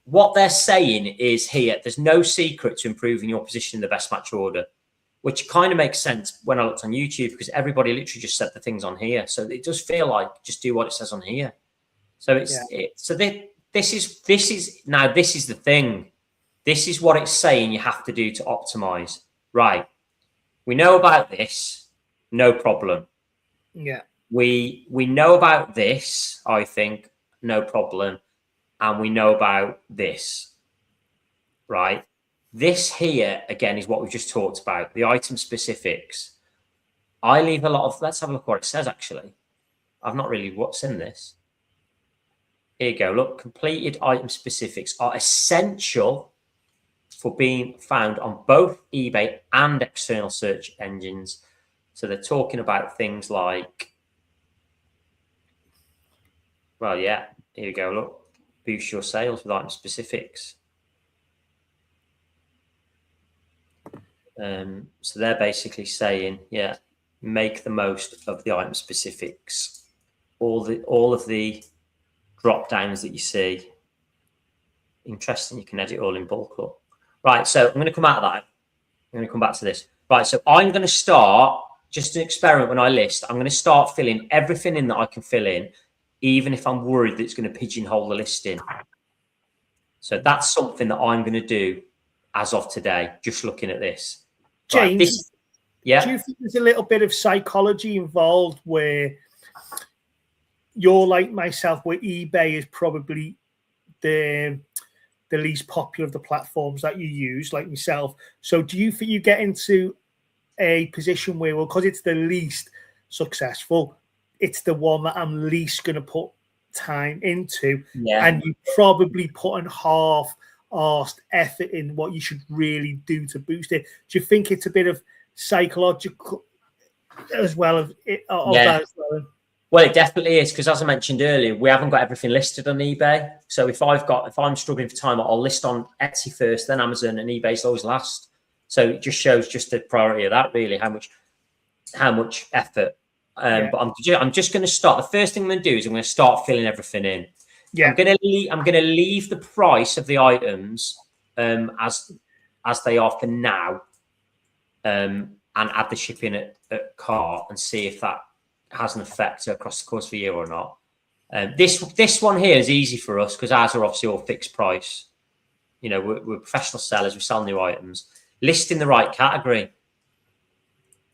what they're saying is here, there's no secret to improving your position in the best match order, which kind of makes sense when I looked on YouTube, because everybody literally just said the things on here. So it does feel like just do what it says on here. So this is the thing. This is what it's saying you have to do to optimize. Right. We know about this, no problem. Yeah. We know about this, I think, no problem. And we know about this, right? This here, again, is what we've just talked about, the item specifics. I leave a lot of, let's have a look what it says, actually. I've not really seen this. Here you go, look, completed item specifics are essential for being found on both eBay and external search engines. So they're talking about things like, well, yeah, here you go, look, boost your sales with item specifics. So they're basically saying, yeah, make the most of the item specifics. All of the drop downs that you see. Interesting, you can edit all in bulk. Look. Right, so I'm going to come out of that. I'm going to come back to this. Right, so I'm going to start, just an experiment when I list, I'm going to start filling everything in that I can fill in, even if I'm worried that it's going to pigeonhole the listing. So that's something that I'm going to do as of today, just looking at this. James, right, do you think there's a little bit of psychology involved where you're like myself, where eBay is probably the least popular of the platforms that you use, like myself? So do you think you get into a position where, well, because it's the least successful, it's the one that I'm least going to put time into, and you probably put in half-arsed effort in what you should really do to boost it? Do you think it's a bit of psychological as well of that as well? Well, it definitely is, because as I mentioned earlier, we haven't got everything listed on eBay. So if I'm struggling for time, I'll list on Etsy first, then Amazon, and eBay's always last. So it just shows just the priority of that, really, how much effort. But I'm just going to start. The first thing I'm going to do is I'm going to start filling everything in. Yeah. I'm going to leave the price of the items as they are for now, and add the shipping at cart and see if that has an effect across the course of the year or not. This one here is easy for us because ours are obviously all fixed price. You know, we're professional sellers. We sell new items. List in the right category.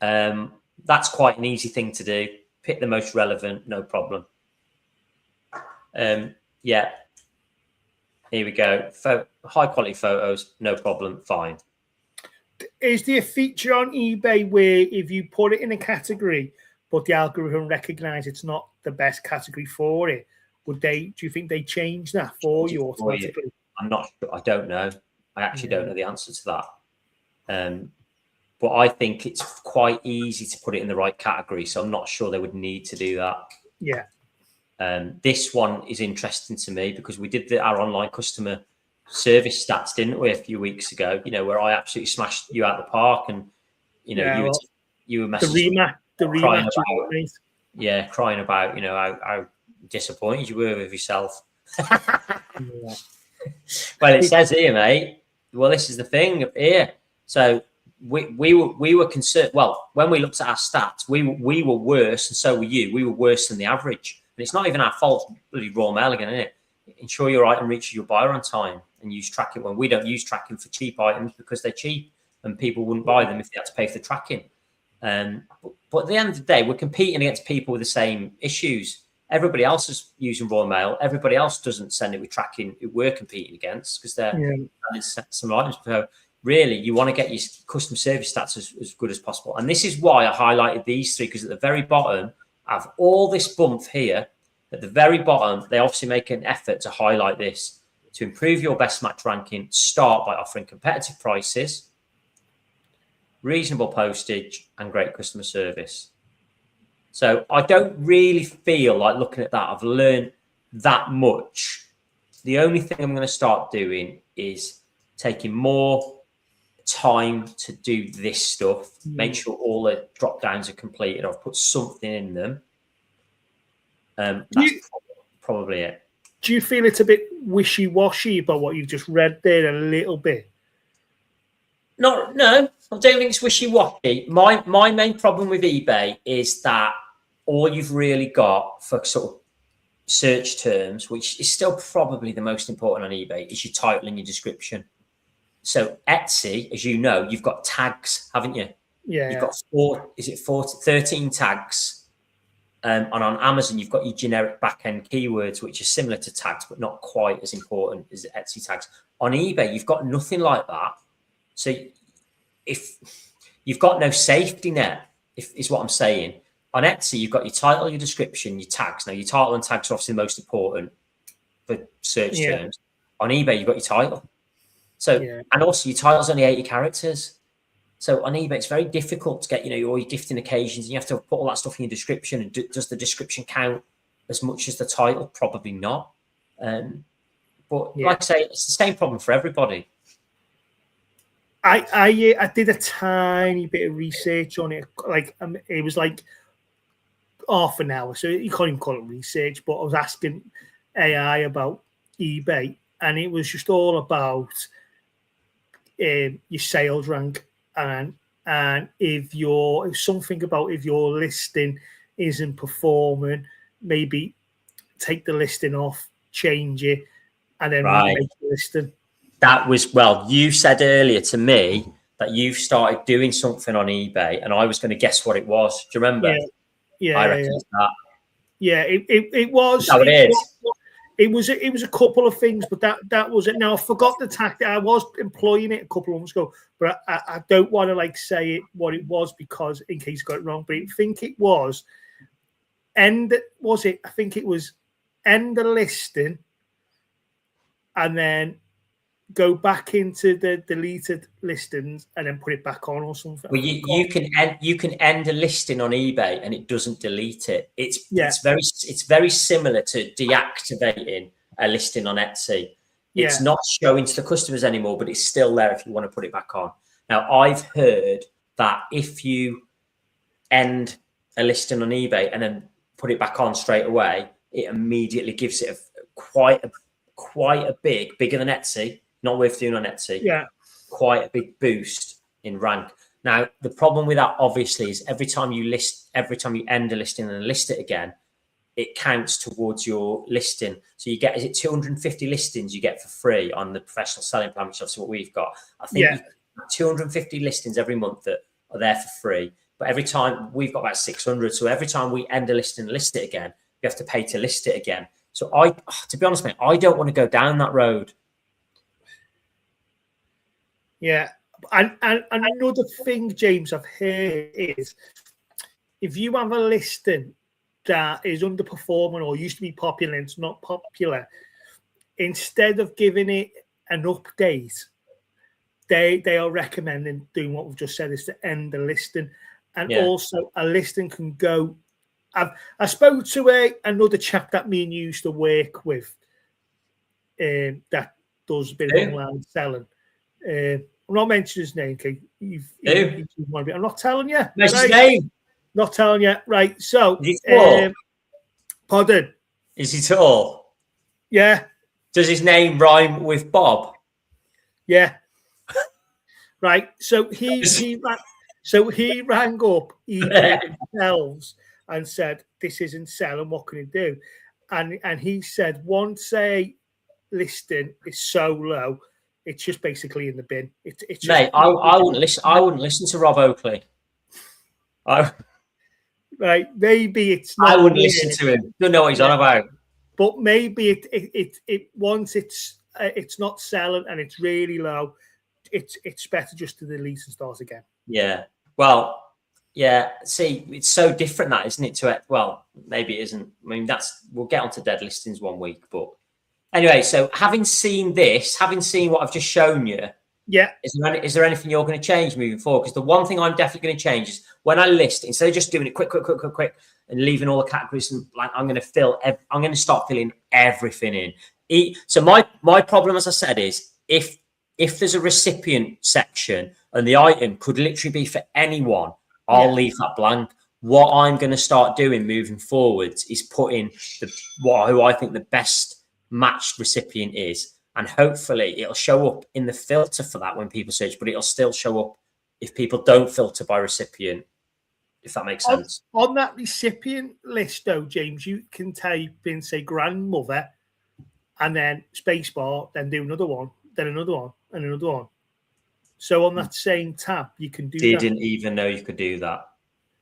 That's quite an easy thing to do. Pick the most relevant, no problem. Yeah. Here we go. High quality photos, no problem. Fine. Is there a feature on eBay where if you put it in a category, but the algorithm recognize it's not the best category for it, do you think they change that for you automatically? I'm not sure. I don't know. I actually don't know the answer to that. But I think it's quite easy to put it in the right category. So I'm not sure they would need to do that. Yeah. This one is interesting to me because we did our online customer service stats, didn't we, a few weeks ago? You know, where I absolutely smashed you out the park, and you know, you were messaging the rematch, crying about you know how disappointed you were with yourself. Well, it says here, mate. Well, this is the thing here. So we were concerned. Well, when we looked at our stats, we were worse, and so were you. We were worse than the average. And it's not even our fault, bloody raw mail again, isn't it? Ensure your item reaches your buyer on time and use tracking. When we don't use tracking for cheap items because they're cheap and people wouldn't buy them if they had to pay for the tracking. But at the end of the day, we're competing against people with the same issues. Everybody else is using raw mail. Everybody else doesn't send it with tracking. We're competing against because they're some items. So really, you want to get your customer service stats as good as possible. And this is why I highlighted these three, because at the very bottom, I have all this bump here. At the very bottom, they obviously make an effort to highlight this. To improve your best match ranking, start by offering competitive prices, reasonable postage, and great customer service. So I don't really feel like looking at that, I've learned that much. The only thing I'm going to start doing is taking more time to do this stuff, make sure all the drop downs are completed. I've put something in them. That's probably it. Do you feel it's a bit wishy-washy about what you've just read there a little bit? No, I don't think it's wishy-washy. My main problem with eBay is that all you've really got for sort of search terms, which is still probably the most important on eBay, is your title and your description. So Etsy, as you know, you've got tags, haven't you? Yeah. You've got 13 tags. And on Amazon, you've got your generic back-end keywords, which are similar to tags, but not quite as important as Etsy tags. On eBay, you've got nothing like that. So if you've got no safety net, is what I'm saying. On Etsy, you've got your title, your description, your tags. Now, your title and tags are obviously the most important for search terms. On eBay, you've got your title. So, and also your title's only 80 characters. So on eBay, it's very difficult to get, all your gifting occasions, and you have to put all that stuff in your description. And does the description count as much as the title? Probably not. But like I say, it's the same problem for everybody. I did a tiny bit of research on it. Like it was like half an hour, so you can't even call it research. But I was asking AI about eBay, and it was just all about your sales rank. And if something about if your listing isn't performing, maybe take the listing off, change it, and then remake the listing. That was, you said earlier to me that you've started doing something on eBay, and I was going to guess what it was. Do you remember? Yeah. I reckon that. Yeah, it was. How it is. It was a couple of things, but that was it. Now I forgot the tactic. I was employing it a couple of months ago, but I don't want to say it what it was, because in case I got it wrong. But I think it was I think it was end the listing and then go back into the deleted listings and then put it back on or something. Well, you can end a listing on eBay and it doesn't delete it. It's very similar to deactivating a listing on Etsy. It's not showing to the customers anymore, but it's still there if you want to put it back on. Now, I've heard that if you end a listing on eBay and then put it back on straight away, it immediately gives it quite a bigger than Etsy. Not worth doing on Etsy. Yeah. Quite a big boost in rank. Now, the problem with that, obviously, is every time you end a listing and list it again, it counts towards your listing. So you get, is it 250 listings you get for free on the professional selling plan, which is obviously what we've got. I think 250 listings every month that are there for free. But every time we've got about 600. So every time we end a listing and list it again, you have to pay to list it again. So to be honest, mate, I don't want to go down that road. Yeah. And another thing, James, I've heard is if you have a listing that is underperforming or used to be popular and it's not popular, instead of giving it an update, they are recommending doing what we've just said, is to end the listing. And also a listing can go. I spoke to another chap that me and you used to work with that does a bit of online selling. I'm not mentioning his name, Keith. I'm not telling you. What's his name? Not telling you. Right. So, pardon? Is he tall? Yeah. Does his name rhyme with Bob? Yeah. Right. So he rang up eBay themselves and said, "This isn't selling. What can it do?" And he said, once a listing is so low, it's just basically in the bin. It's just, mate, I wouldn't listen. I wouldn't listen to Rob Oakley. Right, maybe it's not. I wouldn't listen to him. Don't know what he's on about. But maybe it once it's not selling and it's really low, it's better just to delete and start again. Yeah. Well, yeah. See, it's so different, that, isn't it? Well, maybe it isn't. I mean, we'll get onto dead listings one week, but anyway. So having seen what I've just shown you, is there anything you're going to change moving forward? Because the one thing I'm definitely going to change is when I list, instead of just doing it quick, and leaving all the categories, and like I'm going to start filling everything in. So my problem, as I said, is if there's a recipient section and the item could literally be for anyone, I'll leave that blank. What I'm going to start doing moving forwards is putting who I think the best matched recipient is. And hopefully it'll show up in the filter for that when people search, but it'll still show up if people don't filter by recipient, if that makes sense. On that recipient list, though, James, you can type in, say, grandmother, and then spacebar, then do another one, then another one, and another one. So on that same tab, you can do that. Didn't even know you could do that.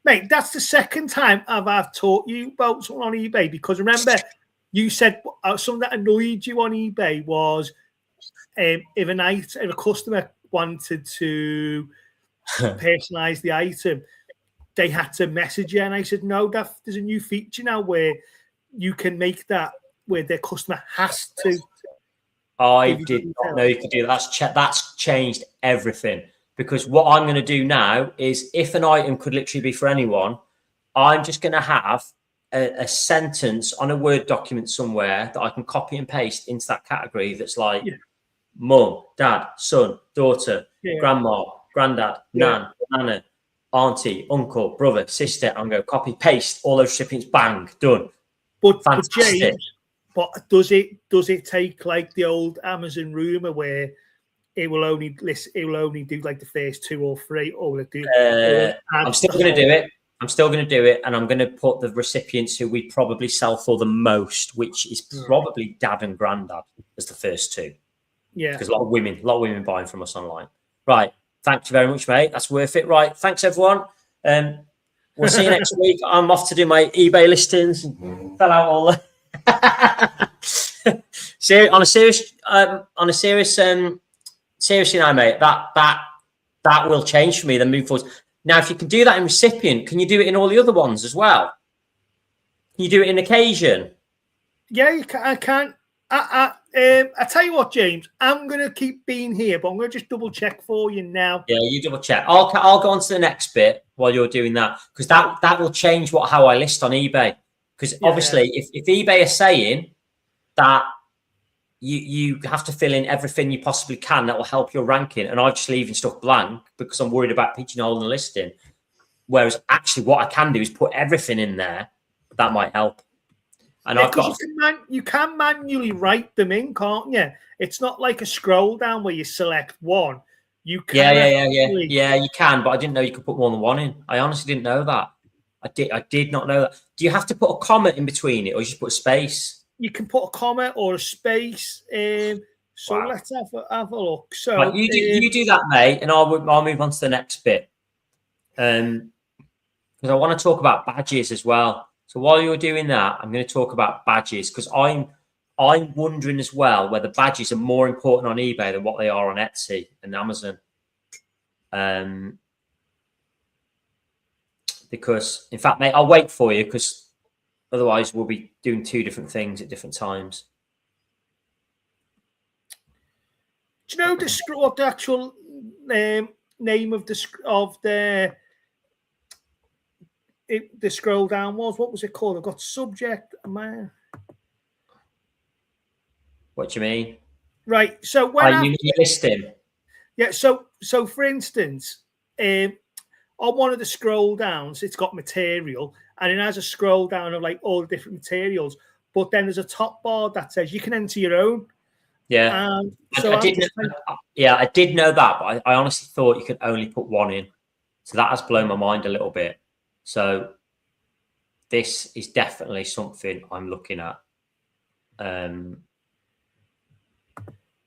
Mate, that's the second time I've taught you about something on eBay, because remember, you said something that annoyed you on eBay was if a customer wanted to personalize the item, they had to message you. And I said, no, there's a new feature now where you can make that where their customer has to. I did not know you could do that. That's changed everything, because what I'm going to do now is, if an item could literally be for anyone, I'm just going to have a sentence on a Word document somewhere that I can copy and paste into that category that's like mum, dad, son, daughter, grandma, granddad, nan, nana, auntie, uncle, brother, sister. I'm going to copy, paste all those recipients, bang, done. But James, does it take like the old Amazon rumor where it will only do like the first 2 or 3, or will it do? I'm still going to do it. And I'm going to put the recipients who we probably sell for the most, which is probably dad and granddad, as the first 2. Yeah. Because a lot of women buying from us online. Right. Thank you very much, mate. That's worth it. Right. Thanks, everyone. We'll see you next week. I'm off to do my eBay listings. Fell out all the... seriously now, mate, that will change for me, then move forward. Now, if you can do that in recipient, can you do it in all the other ones as well? Can you do it in occasion? Yeah, you can. I can. I tell you what, James, I'm going to keep being here, but I'm going to just double check for you now. Yeah, you double check. I'll go on to the next bit while you're doing that, because that will change how I list on eBay. Because obviously, if eBay is saying that you have to fill in everything you possibly can that will help your ranking, and I'm just leaving stuff blank because I'm worried about pigeonholing the listing. Whereas actually what I can do is put everything in there. That might help. And you can manually write them in, can't you? It's not like a scroll down where you select one. You can yeah, you can, but I didn't know you could put more than one in. I honestly didn't know that. I did not know that. Do you have to put a comment in between it, or you just put a space? You can put a comment or a space. So Wow. let's have a look. So right, you do that, mate, and I'll move on to the next bit. Because I want to talk about badges as well. So while you're doing that, I'm going to talk about badges because I'm wondering as well whether badges are more important on eBay than what they are on Etsy and Amazon. Because, in fact, mate, I'll wait for you because otherwise we'll be doing two different things at different times. Do you know what the actual name of the scroll down was? What was it called? I've got subject. What do you mean? Right. So when you listing. Yeah. So for instance, on one of the scroll downs, it's got material, and it has a scroll down of like all the different materials. But then there's a top bar that says you can enter your own. Yeah. So I did know that, but I honestly thought you could only put one in. So that has blown my mind a little bit. So this is definitely something I'm looking at.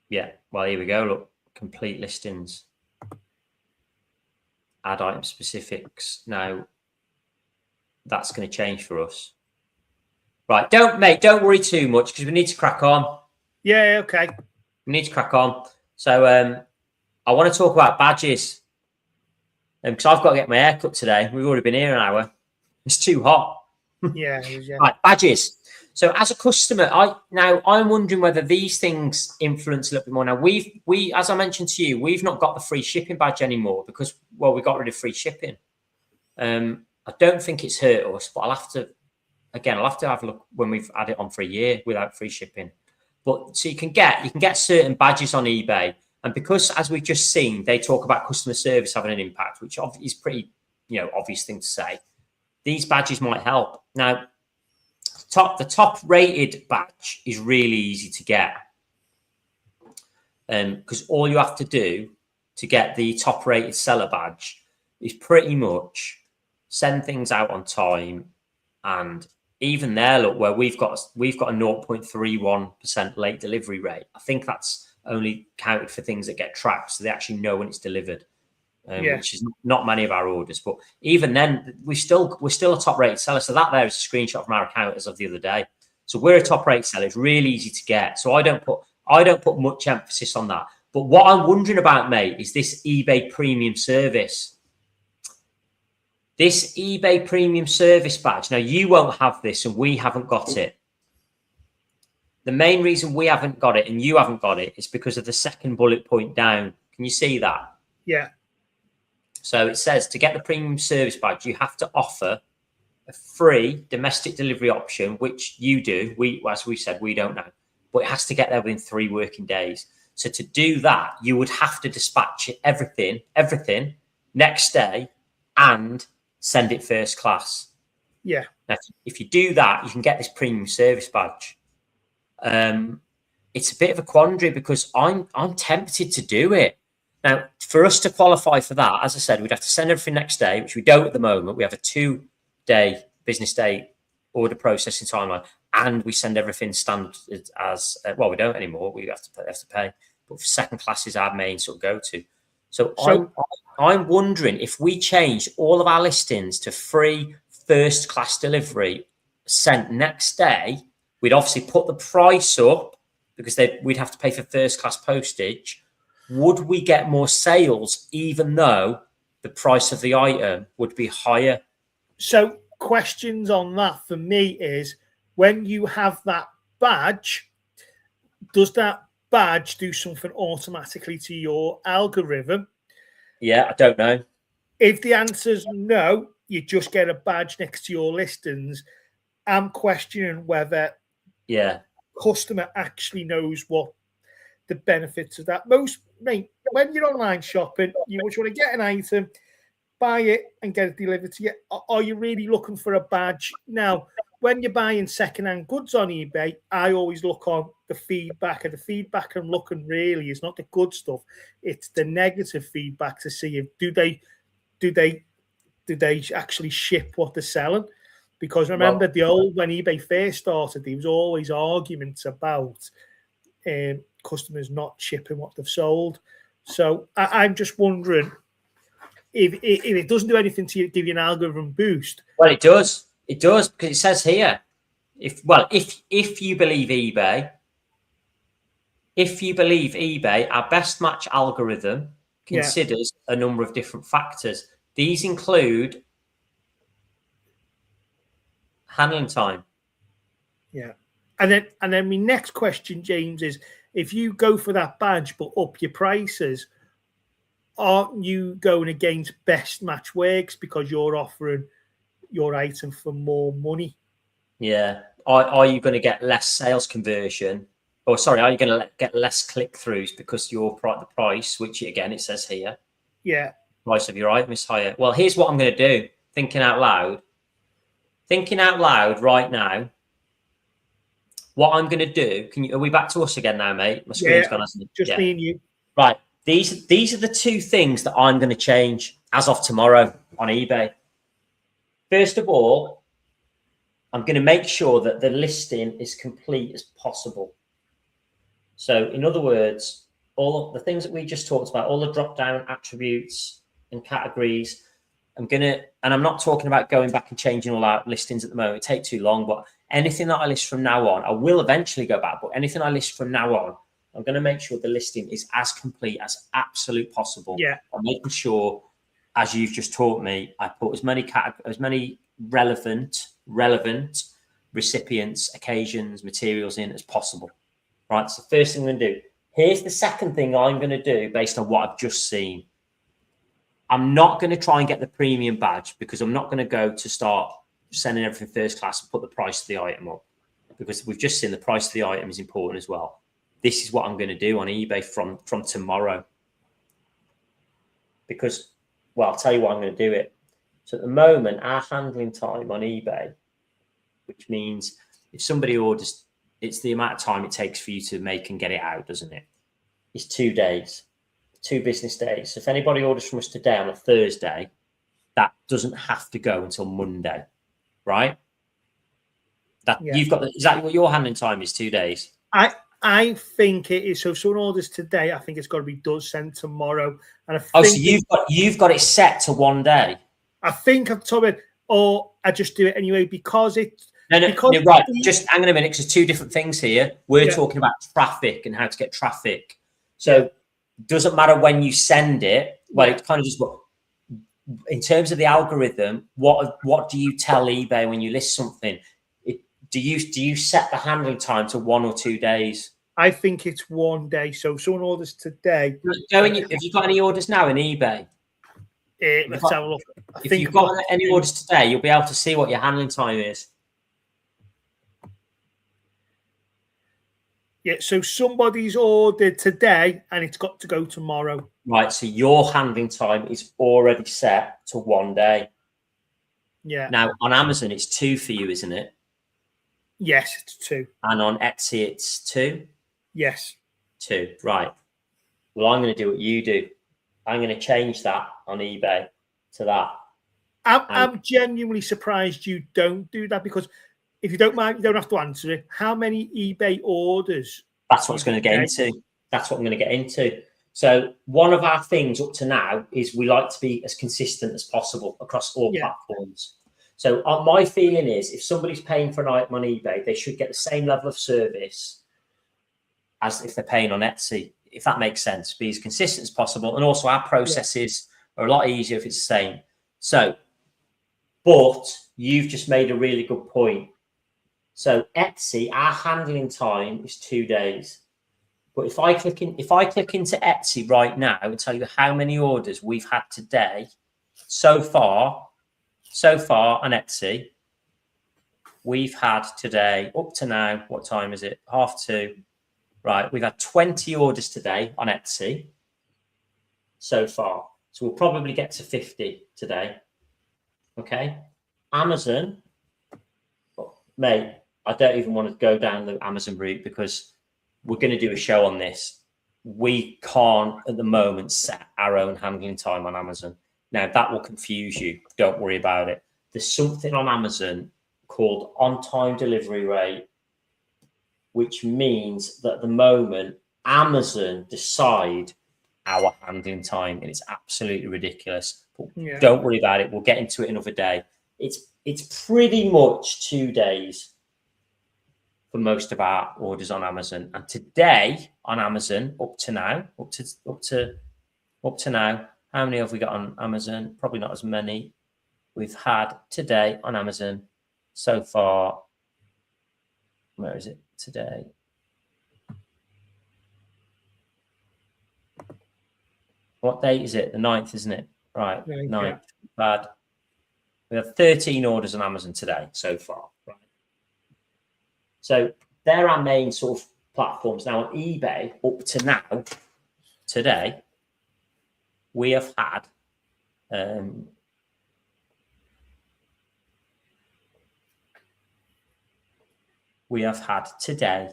Yeah. Well, here we go. Look, complete listings. Add item specifics. Now that's going to change for us. Right. Don't worry too much because we need to crack on. Yeah, okay. We need to crack on. So I want to talk about badges. Because I've got to get my hair cut today. We've already been here an hour. It's too hot. Yeah. Right, badges. So as a customer, I'm wondering whether these things influence a little bit more. Now we as I mentioned to you, we've not got the free shipping badge anymore because we got rid of free shipping. I don't think it's hurt us, but I'll have to have a look when we've had it on for a year without free shipping. But so you can get certain badges on eBay, and because as we've just seen, they talk about customer service having an impact, which is pretty obvious thing to say. These badges might help. Now, the top rated badge is really easy to get, because all you have to do to get the top rated seller badge is pretty much send things out on time, and even there, look, where we've got a 0.31% late delivery rate. I think that's only counted for things that get tracked, so they actually know when it's delivered, which is not many of our orders. But even then, we're still a top rated seller. So that there is a screenshot from our account as of the other day. So we're a top rated seller. It's really easy to get. So I don't put much emphasis on that. But what I'm wondering about, mate, is this eBay premium service. This eBay premium service badge. Now, you won't have this and we haven't got it. The main reason we haven't got it and you haven't got it is because of the second bullet point down. Can you see that? Yeah. So it says to get the premium service badge, you have to offer a free domestic delivery option, which you do. As we said, we don't know. But it has to get there within 3 working days. So to do that, you would have to dispatch everything next day and send it first class. Yeah. Now, if you do that, you can get this premium service badge. It's a bit of a quandary because I'm tempted to do it. Now, for us to qualify for that, as I said, we'd have to send everything next day, which we don't at the moment. We have a 2-day business day order processing timeline, and we send everything standard as well. We don't anymore. We have to pay. But for second class is our main sort of go-to. So I'm wondering if we change all of our listings to free first class delivery sent next day, we'd obviously put the price up because we'd have to pay for first class postage. Would we get more sales even though the price of the item would be higher? So questions on that for me is, when you have that badge, does that badge do something automatically to your algorithm? Yeah, I don't know. If the answer's no, you just get a badge next to your listings. I'm questioning whether customer actually knows what the benefits of that. When you're online shopping, you just want to get an item, buy it and get it delivered to you. Are you really looking for a badge? Now, when you're buying secondhand goods on eBay, I always look on the feedback, and the feedback I'm looking really is not the good stuff. It's the negative feedback to see if do they actually ship what they're selling. Because remember when eBay first started, there was always arguments about customers not shipping what they've sold. So I'm just wondering if it doesn't do anything to give you an algorithm boost. Well, it does. It does, because it says here, if you believe eBay, our best match algorithm considers a number of different factors. These include handling time. Yeah. And then my next question, James, is if you go for that badge but up your prices, aren't you going against best match works because you're offering your item for more money? Yeah. Are you going to get less sales conversion? Or sorry, are you going to get less click-throughs because your the price, which again it says here, price of your item is higher? Well, here's what I'm going to do. Thinking out loud right now. What I'm going to do? Are we back to us again now, mate? My screen's gone, hasn't it? Just me and you. Right. These are the two things that I'm going to change as of tomorrow on eBay. First of all, I'm going to make sure that the listing is complete as possible. So in other words, all of the things that we just talked about, all the drop-down attributes and categories, and I'm not talking about going back and changing all our listings at the moment. It takes too long, but anything that I list from now on, I will eventually go back, but anything I list from now on, I'm going to make sure the listing is as complete as absolute possible. Yeah. I'm making sure, as you've just taught me, I put as many relevant recipients, occasions, materials in as possible. Right. So the first thing I'm going to do. Here's the second thing I'm going to do based on what I've just seen. I'm not going to try and get the premium badge because I'm not going to go to start sending everything first class and put the price of the item up, because we've just seen the price of the item is important as well. This is what I'm going to do on eBay from tomorrow. Because, well, I'll tell you what I'm going to do it. So at the moment, our handling time on eBay, which means if somebody orders, it's the amount of time it takes for you to make and get it out, doesn't it? It's 2 days, 2 business days. So if anybody orders from us today on a Thursday, that doesn't have to go until Monday, right? You've got exactly what your handling time is, 2 days. I think it is. So if someone orders today, I think it's got to be sent tomorrow. And so you've got it set to 1 day. I think I've told it, or I just do it anyway because it's right. Just hang on a minute, because there's 2 different things here. We're talking about traffic and how to get traffic. So it doesn't matter when you send it. Well, it's kind of just in terms of the algorithm. What do you tell eBay when you list something? Do you set the handling time to 1 or 2 days? I think it's 1 day. So if someone orders today. Have you got any orders now in eBay? Let's have a look. If you've got any orders today, you'll be able to see what your handling time is. Yeah, so somebody's ordered today and it's got to go tomorrow. Right, so your handling time is already set to 1 day. Yeah. Now, on Amazon, it's 2 for you, isn't it? Yes, it's 2. And on Etsy, it's 2? Yes. 2, right. Well, I'm going to do what you do. I'm going to change that on eBay to that. I'm genuinely surprised you don't do that, because if you don't mind, you don't have to answer it. How many eBay orders? That's what it's going to get into. That's what I'm going to get into. So one of our things up to now is we like to be as consistent as possible across all platforms. So my feeling is if somebody's paying for an item on eBay, they should get the same level of service as if they're paying on Etsy, if that makes sense. Be as consistent as possible. And also our processes are a lot easier if it's the same. So, but you've just made a really good point. So Etsy, our handling time is 2 days. But if I click into Etsy right now and tell you how many orders we've had today, so far on Etsy, we've had today, up to now, what time is it? 2:30. Right, we've had 20 orders today on Etsy so far. So we'll probably get to 50 today. Okay. Amazon, mate, I don't even want to go down the Amazon route because we're going to do a show on this. We can't at the moment set our own handling time on Amazon. Now, that will confuse you. Don't worry about it. There's something on Amazon called on-time delivery rate, which means that at the moment Amazon decide our handling time, and it's absolutely ridiculous. But don't worry about it. We'll get into it another day. It's pretty much 2 days for most of our orders on Amazon. And today on Amazon, up to now, how many have we got on Amazon? Probably not as many. We've had today on Amazon so far. Where is it today? What date is it? The 9th, isn't it? Right, 9th. Bad. We have 13 orders on Amazon today so far. Right. So they're our main sort of platforms. Now on eBay, up to now, today, we have had today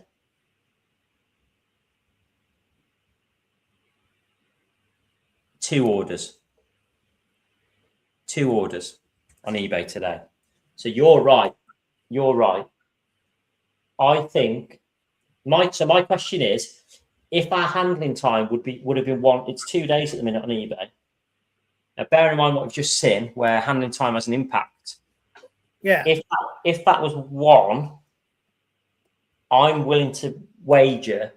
2 orders. 2 orders on eBay today. So you're right. I think my question is, if our handling time would have been it's 2 days at the minute on eBay. Now, bear in mind what we've just seen, where handling time has an impact. Yeah. If that was 1, I'm willing to wager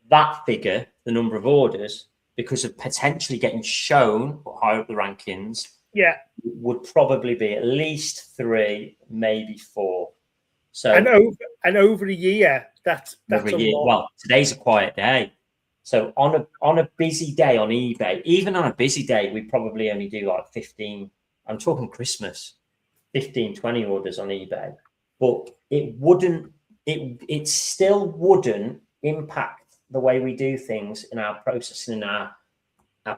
that figure, the number of orders, because of potentially getting shown higher up the rankings, would probably be at least 3, maybe 4. So and over a year, that's over a a year. lot. Well, today's a quiet day. So on a busy day on eBay, even on a busy day, we probably only do like 15. I'm talking Christmas, 15, 20 orders on eBay. But it still wouldn't impact the way we do things in our processing and our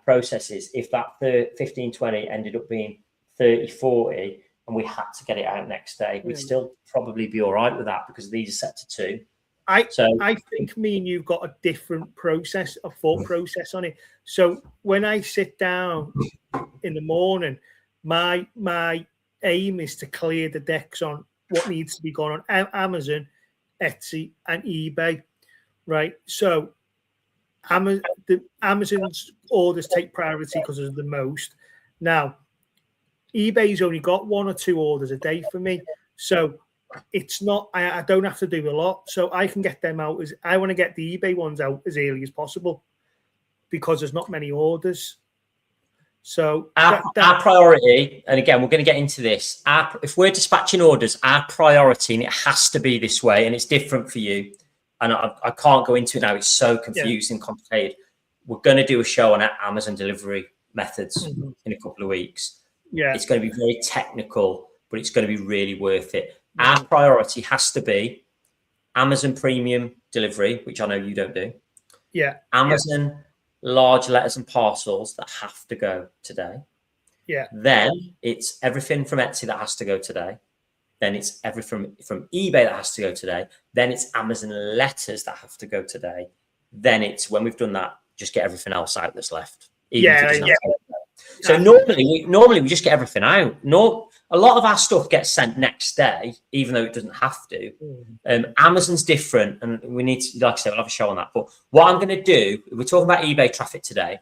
processes if that 15, 20 ended up being 30, 40 and we had to get it out next day. We'd still probably be all right with that because these are set to 2. I think me and you've got a different process, a thought process on it. So when I sit down in the morning, my aim is to clear the decks on what needs to be gone on Amazon, Etsy, and eBay, right? So Amazon's orders take priority because of the most. Now, eBay's only got 1 or 2 orders a day for me, so it's not. I don't have to do a lot, so I can get them out. I want to get the eBay ones out as early as possible because there's not many orders. So our priority, and again, we're going to get into this. If we're dispatching orders, our priority, and it has to be this way, and it's different for you. And I can't go into it now. It's so confusing, complicated. We're going to do a show on Amazon delivery methods in a couple of weeks. Yeah, it's going to be very technical, but it's going to be really worth it. Our priority has to be Amazon premium delivery, which I know you don't do. Yeah. Amazon large letters and parcels that have to go today. Yeah. Then it's everything from Etsy that has to go today. Then it's everything from eBay that has to go today. Then it's Amazon letters that have to go today. Then it's, when we've done that, just get everything else out that's left. So normally we just get everything out. A lot of our stuff gets sent next day, even though it doesn't have to. Amazon's different, and we need to, like I said, we'll have a show on that. But what I'm going to do, we're talking about eBay traffic today.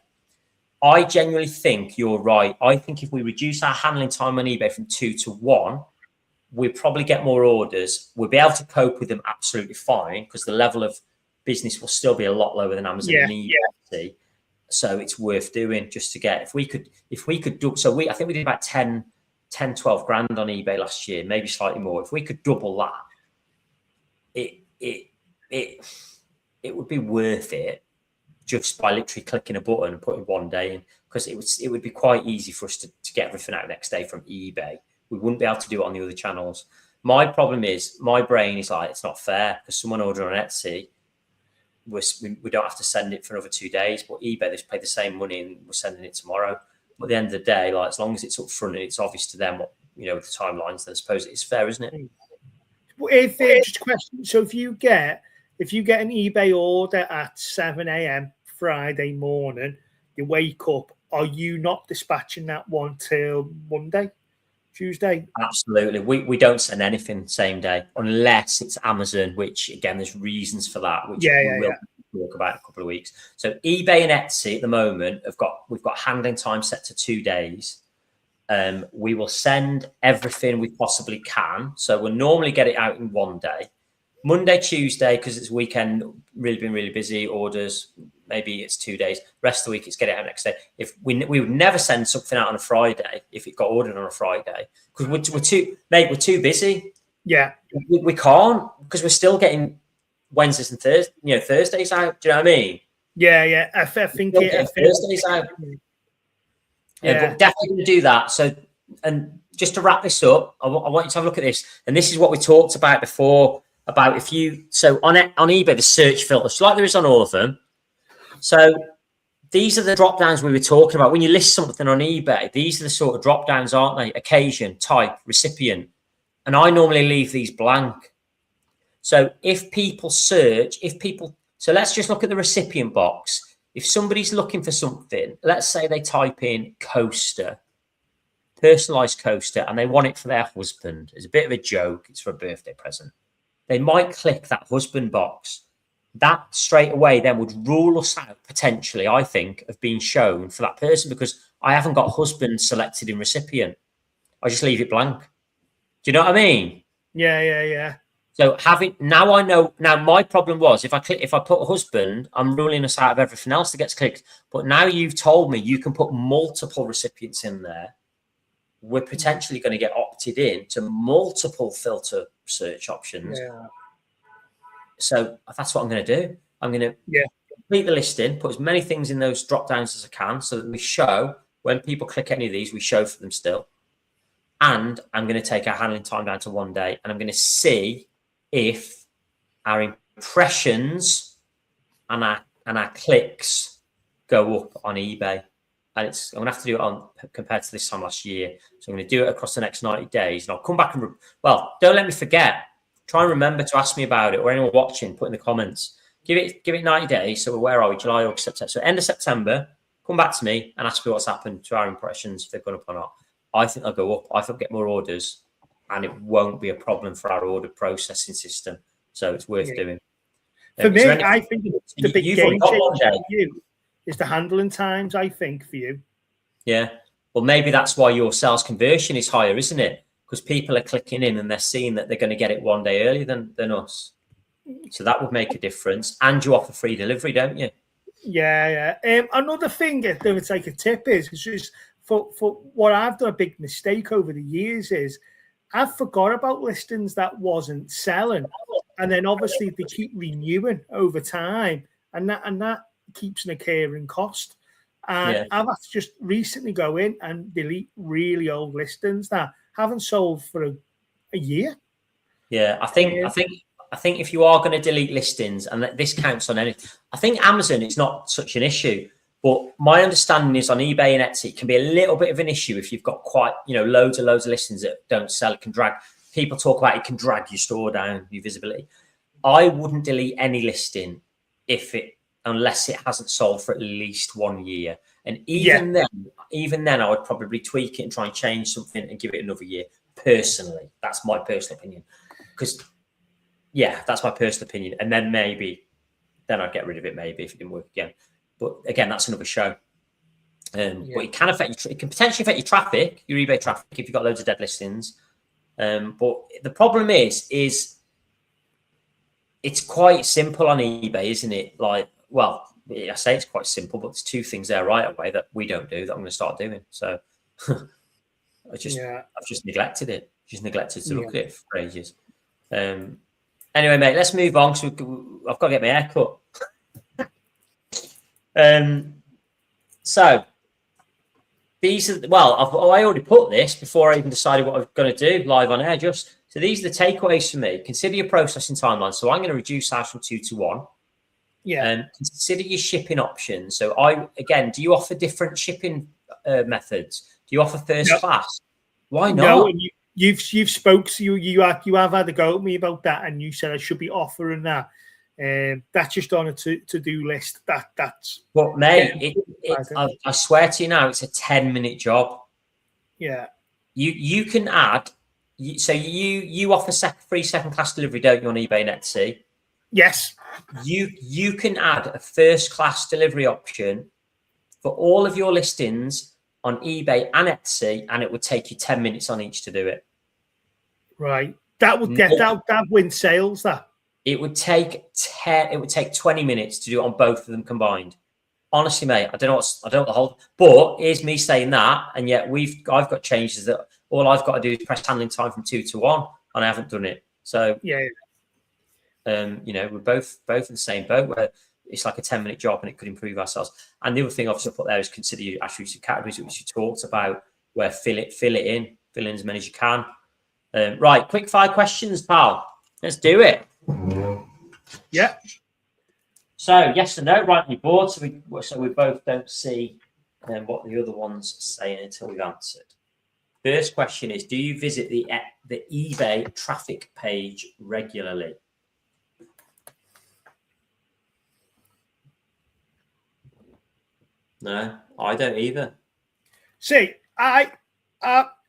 I genuinely think you're right. I think if we reduce our handling time on eBay from 2 to 1, we'll probably get more orders. We'll be able to cope with them absolutely fine because the level of business will still be a lot lower than Amazon and eBay. So it's worth doing just to get, if we could do, so I think we did about 10, 12 grand on eBay last year, maybe slightly more. If we could double that, it would be worth it just by literally clicking a button and putting 1 day in, because it would be quite easy for us to get everything out next day from eBay. We wouldn't be able to do it on the other channels. My problem is, my brain is like, it's not fair because someone ordered on Etsy, we don't have to send it for another 2 days, but eBay, they just pay the same money and we're sending it tomorrow. But at the end of the day, like, as long as it's up front and it's obvious to them what, with the timelines, then I suppose it's fair, isn't it? Just a question. So if you get an eBay order at 7 a.m. Friday morning, you wake up, are you not dispatching that one till Monday? Tuesday? Absolutely. We don't send anything same day unless it's Amazon, which again, there's reasons for that, which we will talk about in a couple of weeks. So eBay and Etsy at the moment we've got handling time set to 2 days. We will send everything we possibly can. So we'll normally get it out in 1 day. Monday, Tuesday, because it's weekend, really been really busy, orders, maybe it's 2 days. Rest of the week, it's get it out next day. If we would never send something out on a Friday if it got ordered on a Friday, because we're too busy. Yeah. We can't, because we're still getting Wednesdays and Thursdays out. Do you know what I mean? Yeah. I think Thursdays out. Yeah, but definitely going to do that. So, and just to wrap this up, I want you to have a look at this. And this is what we talked about before, about on eBay, the search filters, like there is on all of them. So these are the drop downs we were talking about. When you list something on eBay, these are the sort of drop downs, aren't they? Occasion, type, recipient. And I normally leave these blank. So if people so let's just look at the recipient box. If somebody's looking for something, let's say they type in coaster, personalized coaster, and they want it for their husband. It's a bit of a joke. It's for a birthday present. They might click that husband box. That straight away then would rule us out potentially, I think, of being shown for that person, because I haven't got husband selected in recipient. I just leave it blank. Do you know what I mean? Yeah. So now I know. Now my problem was if I put husband, I'm ruling us out of everything else that gets clicked. But now you've told me you can put multiple recipients in there. We're potentially going to get opted in to multiple filter search options. Yeah. So that's what I'm going to do. I'm going to complete the listing, put as many things in those drop downs as I can, so that we show when people click any of these, we show for them still. And I'm going to take our handling time down to 1 day, and I'm going to see if our impressions and our clicks go up on eBay. And I'm going to have to do it compared to this time last year. So I'm going to do it across the next 90 days. And I'll come back and, don't let me forget. Try and remember to ask me about it, or anyone watching, put in the comments. Give it 90 days. So where are we? July, August, September. So end of September, come back to me and ask me what's happened to our impressions, if they've gone up or not. I think they'll go up. I think we'll get more orders, and it won't be a problem for our order processing system. So it's worth doing. For me, I think the big game changer for you is the handling times, I think, for you. Yeah. Well, maybe that's why your sales conversion is higher, isn't it? Because people are clicking in and they're seeing that they're going to get it 1 day earlier than us. So that would make a difference. And you offer free delivery, don't you? Yeah. Another thing that it's like a tip is just for what I've done a big mistake over the years is I've forgot about listings that wasn't selling. And then obviously they keep renewing over time. And that keeps an occurring cost. And I've had to just recently go in and delete really old listings that haven't sold for a year. Yeah, I think if you are going to delete listings, and this counts on anything, I think Amazon is not such an issue. But my understanding is on eBay and Etsy, it can be a little bit of an issue if you've got quite, loads of listings that don't sell. It can drag. People talk about it can drag your store down, your visibility. I wouldn't delete any listing unless it hasn't sold for at least 1 year. And even then, I would probably tweak it and try and change something and give it another year. Personally, that's my personal opinion. That's my personal opinion. And then then I'd get rid of it maybe if it didn't work again. But again, that's another show. But it can potentially affect your traffic, your eBay traffic, if you've got loads of dead listings. But the problem is it's quite simple on eBay, isn't it? I say it's quite simple, but there's two things there right away that we don't do that I'm going to start doing. So I've just neglected it. Just neglected to look at it for ages. Anyway, mate, let's move on because I've got to get my hair cut. So these are I already put this before I even decided what I'm going to do live on air. So these are the takeaways for me. Consider your processing timeline. So I'm going to reduce ours from 2 to 1. Yeah. Consider your shipping options. So do you offer different shipping methods? Do you offer first class? Why not? No, and you've spoke. So you have had a go at me about that, and you said I should be offering that. That's just on a to-do list. That's. But mate, I swear to you now, it's a 10-minute job. Yeah. you can add. So you offer free second class delivery, don't you, on eBay and Etsy? Yes. You can add a first class delivery option for all of your listings on eBay and Etsy, and it would take you 10 minutes on each to do it. Right. That would get that win sales. That it would take 20 minutes to do it on both of them combined. Honestly, mate, I don't know what the whole. But here's me saying that, and yet I've got changes that all I've got to do is press handling time from 2 to 1, and I haven't done it. So yeah. We're both in the same boat where it's like a 10-minute job and it could improve ourselves. And the other thing I've put there is consider your attributes categories, which you talked about, where fill in as many as you can. Right, quick 5 questions, pal. Let's do it. Yeah. So yes or no, right on your board. So we both don't see what the other one's saying until we've answered. First question is: do you visit the eBay traffic page regularly? No, I don't either. See, I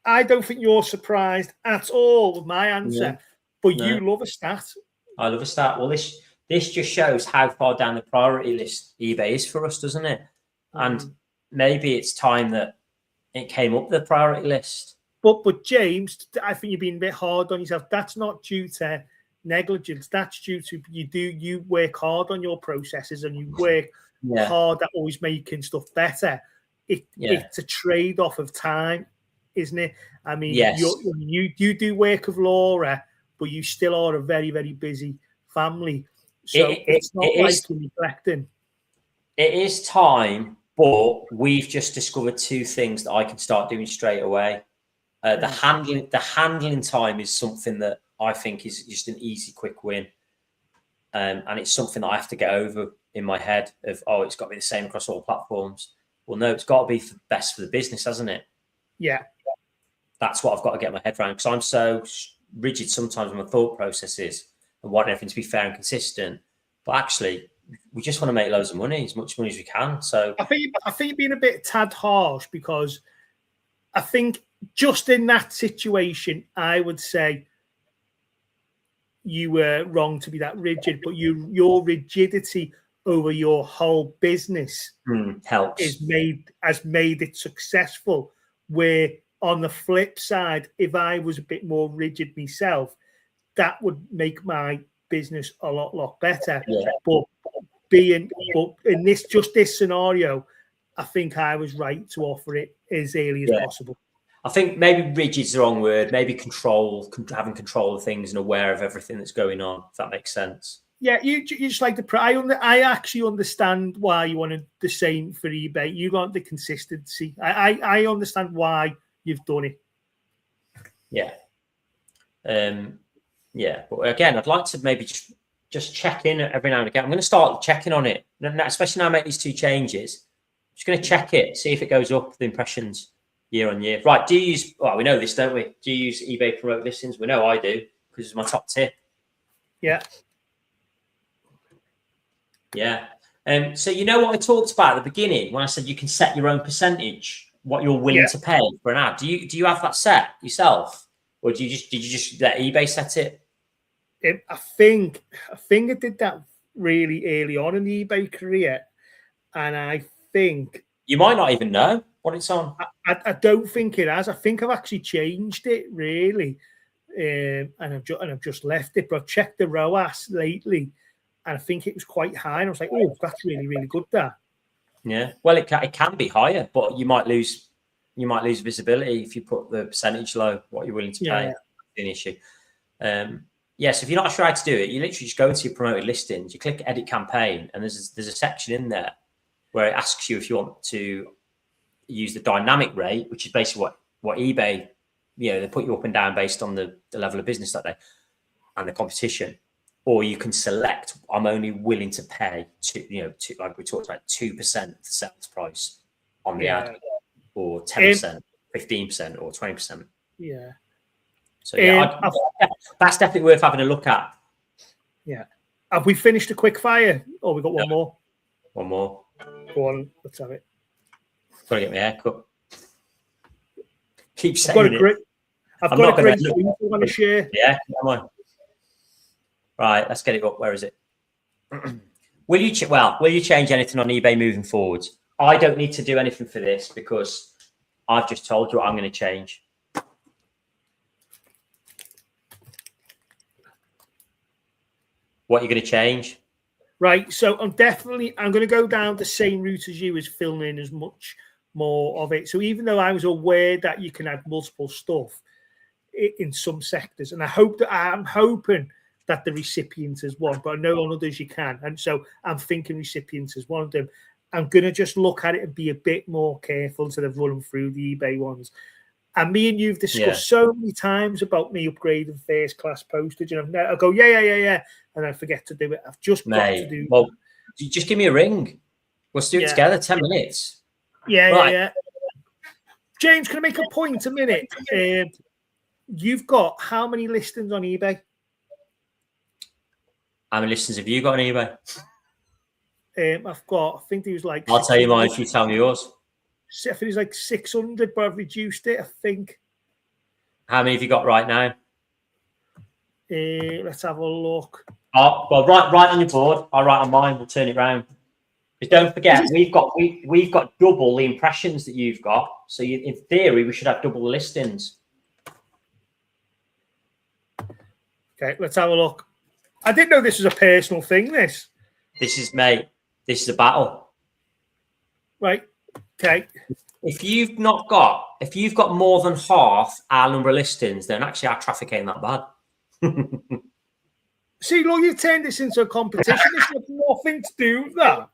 don't think you're surprised at all with my answer, but you love a stat. I love a stat. Well, this just shows how far down the priority list eBay is for us, doesn't it? And maybe it's time that it came up the priority list. But James, I think you're being a bit hard on yourself. That's not due to negligence. That's due to you work hard on your processes and you work hard at always making stuff better. It's a trade-off of time, isn't it? I mean, you do work with Laura, but you still are a very, very busy family. So it's not like you're neglecting. It is time, but we've just discovered 2 things that I can start doing straight away. The handling time is something that I think is just an easy, quick win. And it's something that I have to get over in my head of, it's got to be the same across all platforms. Well, no, it's got to be best for the business, hasn't it? Yeah. That's what I've got to get my head around, because I'm so rigid sometimes in my thought processes and want everything to be fair and consistent. But actually, we just want to make loads of money, as much money as we can. So I think you're being a bit tad harsh, because I think just in that situation, I would say you were wrong to be that rigid, but your rigidity over your whole business helps. has made it successful. Where on the flip side, if I was a bit more rigid myself, that would make my business a lot better. Yeah. But in this scenario, I think I was right to offer it as early as possible. I think maybe rigid's the wrong word. Maybe having control of things and aware of everything that's going on. If that makes sense. Yeah, you just like I actually understand why you wanted the same for eBay. You want the consistency. I understand why you've done it. Yeah. But again, I'd like to maybe just check in every now and again. I'm going to start checking on it, especially now I make these 2 changes. I'm just going to check it, see if it goes up, the impressions year on year. Right, do you use, we know this, don't we? Do you use eBay promote listings? We know I do, because it's my top tip. Yeah. Yeah. So you know what I talked about at the beginning when I said you can set your own percentage, what you're willing to pay for an ad. Do you have that set yourself, or did you just let eBay set it? I think I did that really early on in the eBay career, and I think you might not even know what it's on. I don't think it has. I think I've actually changed it really, and I've just left it. But I've checked the ROAS lately, and I think it was quite high. And I was like, oh, that's really, really good there. Yeah. Well, it can be higher, but you might lose visibility if you put the percentage low, what you're willing to pay. Yeah. An issue. Yes, if you're not sure how to do it, you literally just go into your promoted listings, you click edit campaign, and there's a section in there where it asks you if you want to use the dynamic rate, which is basically what eBay, they put you up and down based on the level of business that day and the competition. Or you can select, I'm only willing to pay like we talked about, 2% of the sales price on the ad, or 10%, 15%, or 20%. Yeah. So that's definitely worth having a look at. Yeah. Have we finished a quick fire? Or we got one more? One more. Go on, let's have it. Gotta get my hair cut. Keep saying it. I've got a great thing I want to share. Yeah, come on. Right, let's get it up. Where is it? Will you change anything on eBay moving forwards? I don't need to do anything for this because I've just told you what I'm going to change. What are you going to change? Right, so I'm going to go down the same route as you, as filming as much more of it. So even though I was aware that you can have multiple stuff in some sectors, and I'm hoping that the recipient is one, but I know on others you can. And so I'm thinking recipients is one of them. I'm going to just look at it and be a bit more careful instead of running through the eBay ones. And me and you've discussed so many times about me upgrading first class postage, and I go, yeah, and I forget to do it. I've just got to do. Well, just give me a ring. We'll do it together. 10 minutes. Yeah. James, can I make a point a minute? You've got how many listings on eBay? How many listings have you got on eBay? I think there was like. I'll tell you mine if you tell me yours. I think it's like 600, but I've reduced it, I think. How many have you got right now? Let's have a look. Oh, well, write on your board. I'll write on mine. We'll turn it round. But don't forget, we've got double the impressions that you've got. So in theory, we should have double the listings. Okay, let's have a look. I didn't know this was a personal thing. This is, mate. This is a battle. Right. Okay. If you've got more than half our number of listings, then actually our traffic ain't that bad. See, look, you've turned this into a competition. This has nothing to do with that.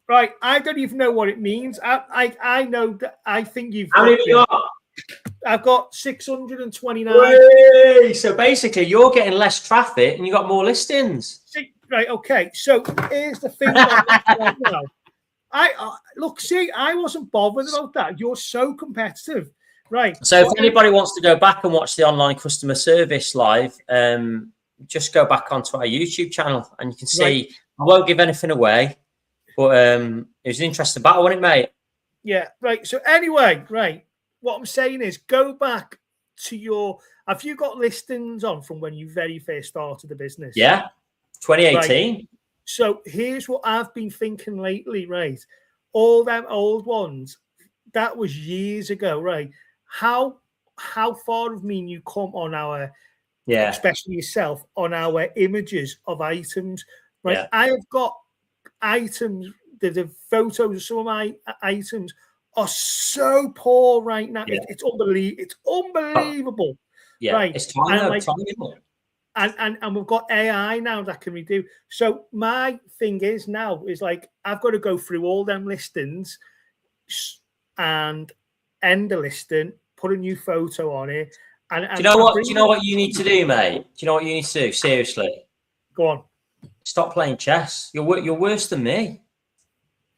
Right. I don't even know what it means. I know that I think you've. How many have you got? I've got 629. Hey, so basically, you're getting less traffic and you got more listings. See, right. Okay. So here's the thing. Right now. I wasn't bothered about that. You're so competitive, right? So if anybody wants to go back and watch the online customer service live, just go back onto our YouTube channel and you can see. Right. I won't give anything away, but it was an interesting battle, wasn't it, mate? Yeah, right. So anyway, right. What I'm saying is, go back to have you got listings on from when you very first started the business? Yeah, 2018. Right. So here's what I've been thinking lately, right? All them old ones, that was years ago, right? How far have me and you come on our, especially yourself, on our images of items, right? Yeah. I have got items, the photos of some of my items are so poor right now. Yeah. It's unbelievable. It's unbelievable. Yeah, right? It's time. And we've got AI now that can redo. So my thing is now is like I've got to go through all them listings and end the listing, put a new photo on it. And do you know what you need to do, mate? Do you know what you need to do? Seriously, go on. Stop playing chess. You're worse than me.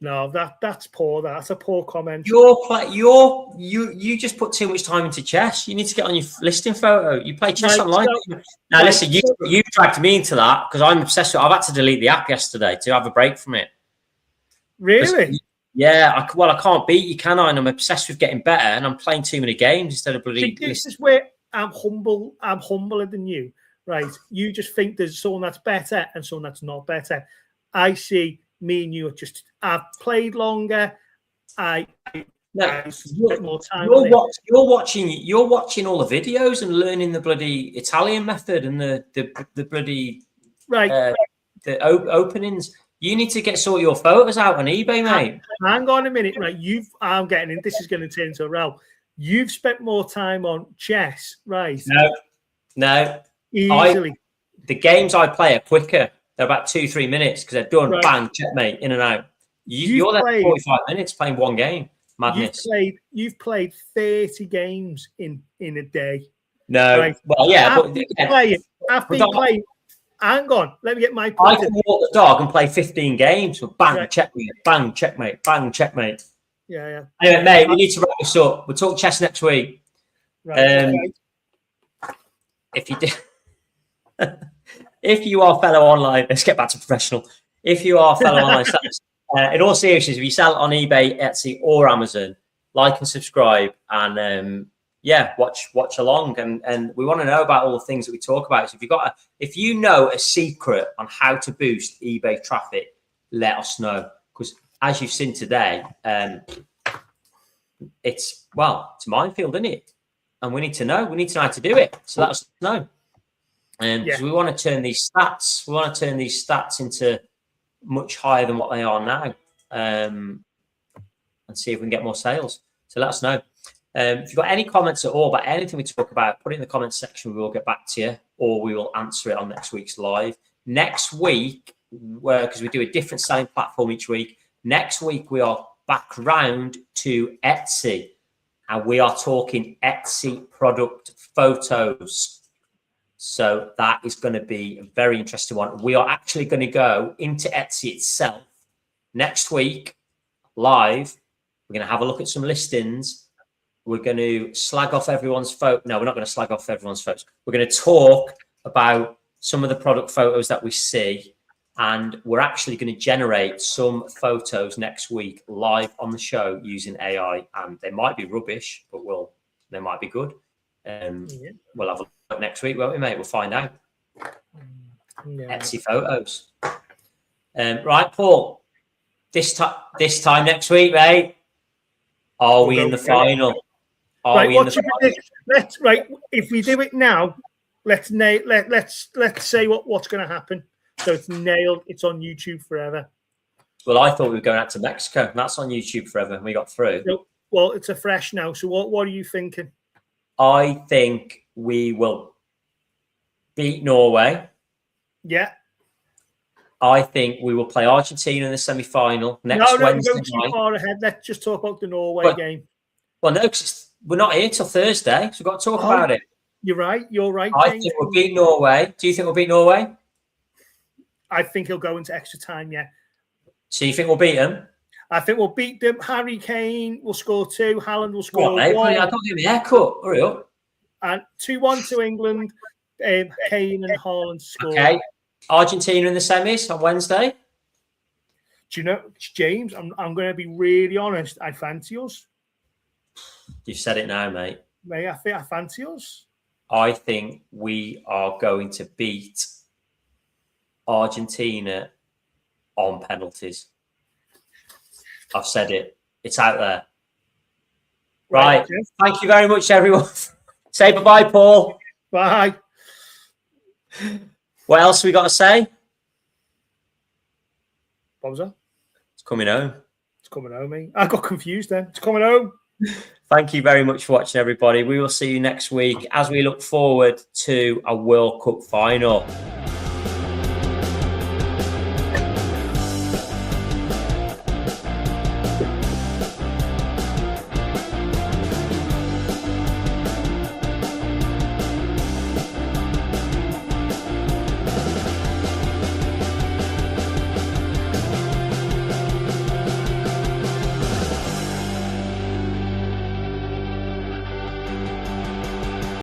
No, that's poor. That's a poor comment. You just put too much time into chess. You need to get on your listing photo. You play chess online. Now, listen, you dragged me into that because I'm obsessed with. I've had to delete the app yesterday to have a break from it. Really? Yeah. I can't beat you, can I? And I'm obsessed with getting better, and I'm playing too many games instead of bloody. This is where I'm humble. I'm humbler than you, right? You just think there's someone that's better and someone that's not better. I see. Me and you I've played longer. I spent more time. You're watching all the videos and learning the bloody Italian method and the bloody the openings. You need to sort your photos out on eBay, mate. Hang on a minute, right? I'm getting in. This is going to turn into a row. You've spent more time on chess, right? No. Easily. The games I play are quicker. They're about 2-3 minutes because they're done. Right. Bang, checkmate, in and out. You're there for 45 minutes playing one game. Madness. You've played 30 games in a day. No. Right. Well, yeah. After playing. Hang on. Let me get my point. I can walk the dog and play 15 games. So bang, checkmate. Bang, checkmate. Bang, checkmate. Yeah. Anyway, mate, we need to wrap this up. We'll talk chess next week. Right. If you do... If you are fellow online, let's get back to professional. If you are fellow online sellers, in all seriousness, if you sell on eBay, Etsy, or Amazon, like and subscribe, and watch along. And we want to know about all the things that we talk about. So if you know a secret on how to boost eBay traffic, let us know, because as you've seen today, it's a minefield, isn't it? And we need to know how to do it. So let us know. Because we want to turn these stats into much higher than what they are now, and see if we can get more sales. So let us know. If you've got any comments at all about anything we talk about, put it in the comments section. We will get back to you, or we will answer it on next week's live. Next week, because we do a different selling platform each week, next week we are back round to Etsy, and we are talking Etsy product photos. So that is going to be a very interesting one. We are actually going to go into Etsy itself next week live. We're going to have a look at some listings. We're going to slag off everyone's photo. No, we're not going to slag off everyone's photos. We're going to talk about some of the product photos that we see. And we're actually going to generate some photos next week live on the show using AI. And they might be rubbish, but they might be good. We'll have a look next week, won't we, mate? We'll find out. Etsy photos. Right, Paul. This time next week, mate. Are we in the final? If we do it now, let's say what's going to happen. So it's nailed. It's on YouTube forever. Well, I thought we were going out to Mexico, and that's on YouTube forever, and we got through. Well, it's a fresh now. So what are you thinking? I think we will beat Norway. Yeah. I think we will play Argentina in the semi-final next Wednesday night. Go too far ahead. Let's just talk about the Norway game. Well, no, because we're not here till Thursday, so we've got to talk about it. You're right. I think we'll beat Norway. Do you think we'll beat Norway? I think he'll go into extra time, yeah. So you think we'll beat them? I think we'll beat them. Harry Kane will score 2. Haaland will score 1. I can't give me a haircut. Hurry up. And 2-1 to England. Kane and Haaland score. Okay. Argentina in the semis on Wednesday. Do you know, James, I'm going to be really honest. I fancy us. You've said it now, mate. Mate, I fancy us. I think we are going to beat Argentina on penalties. I've said it. It's out there. Right. Thank you very much, everyone. Say bye-bye, Paul. Bye. What else have we got to say? What was that? It's coming home. It's coming home, mate. I got confused then. It's coming home. Thank you very much for watching, everybody. We will see you next week as we look forward to a World Cup final.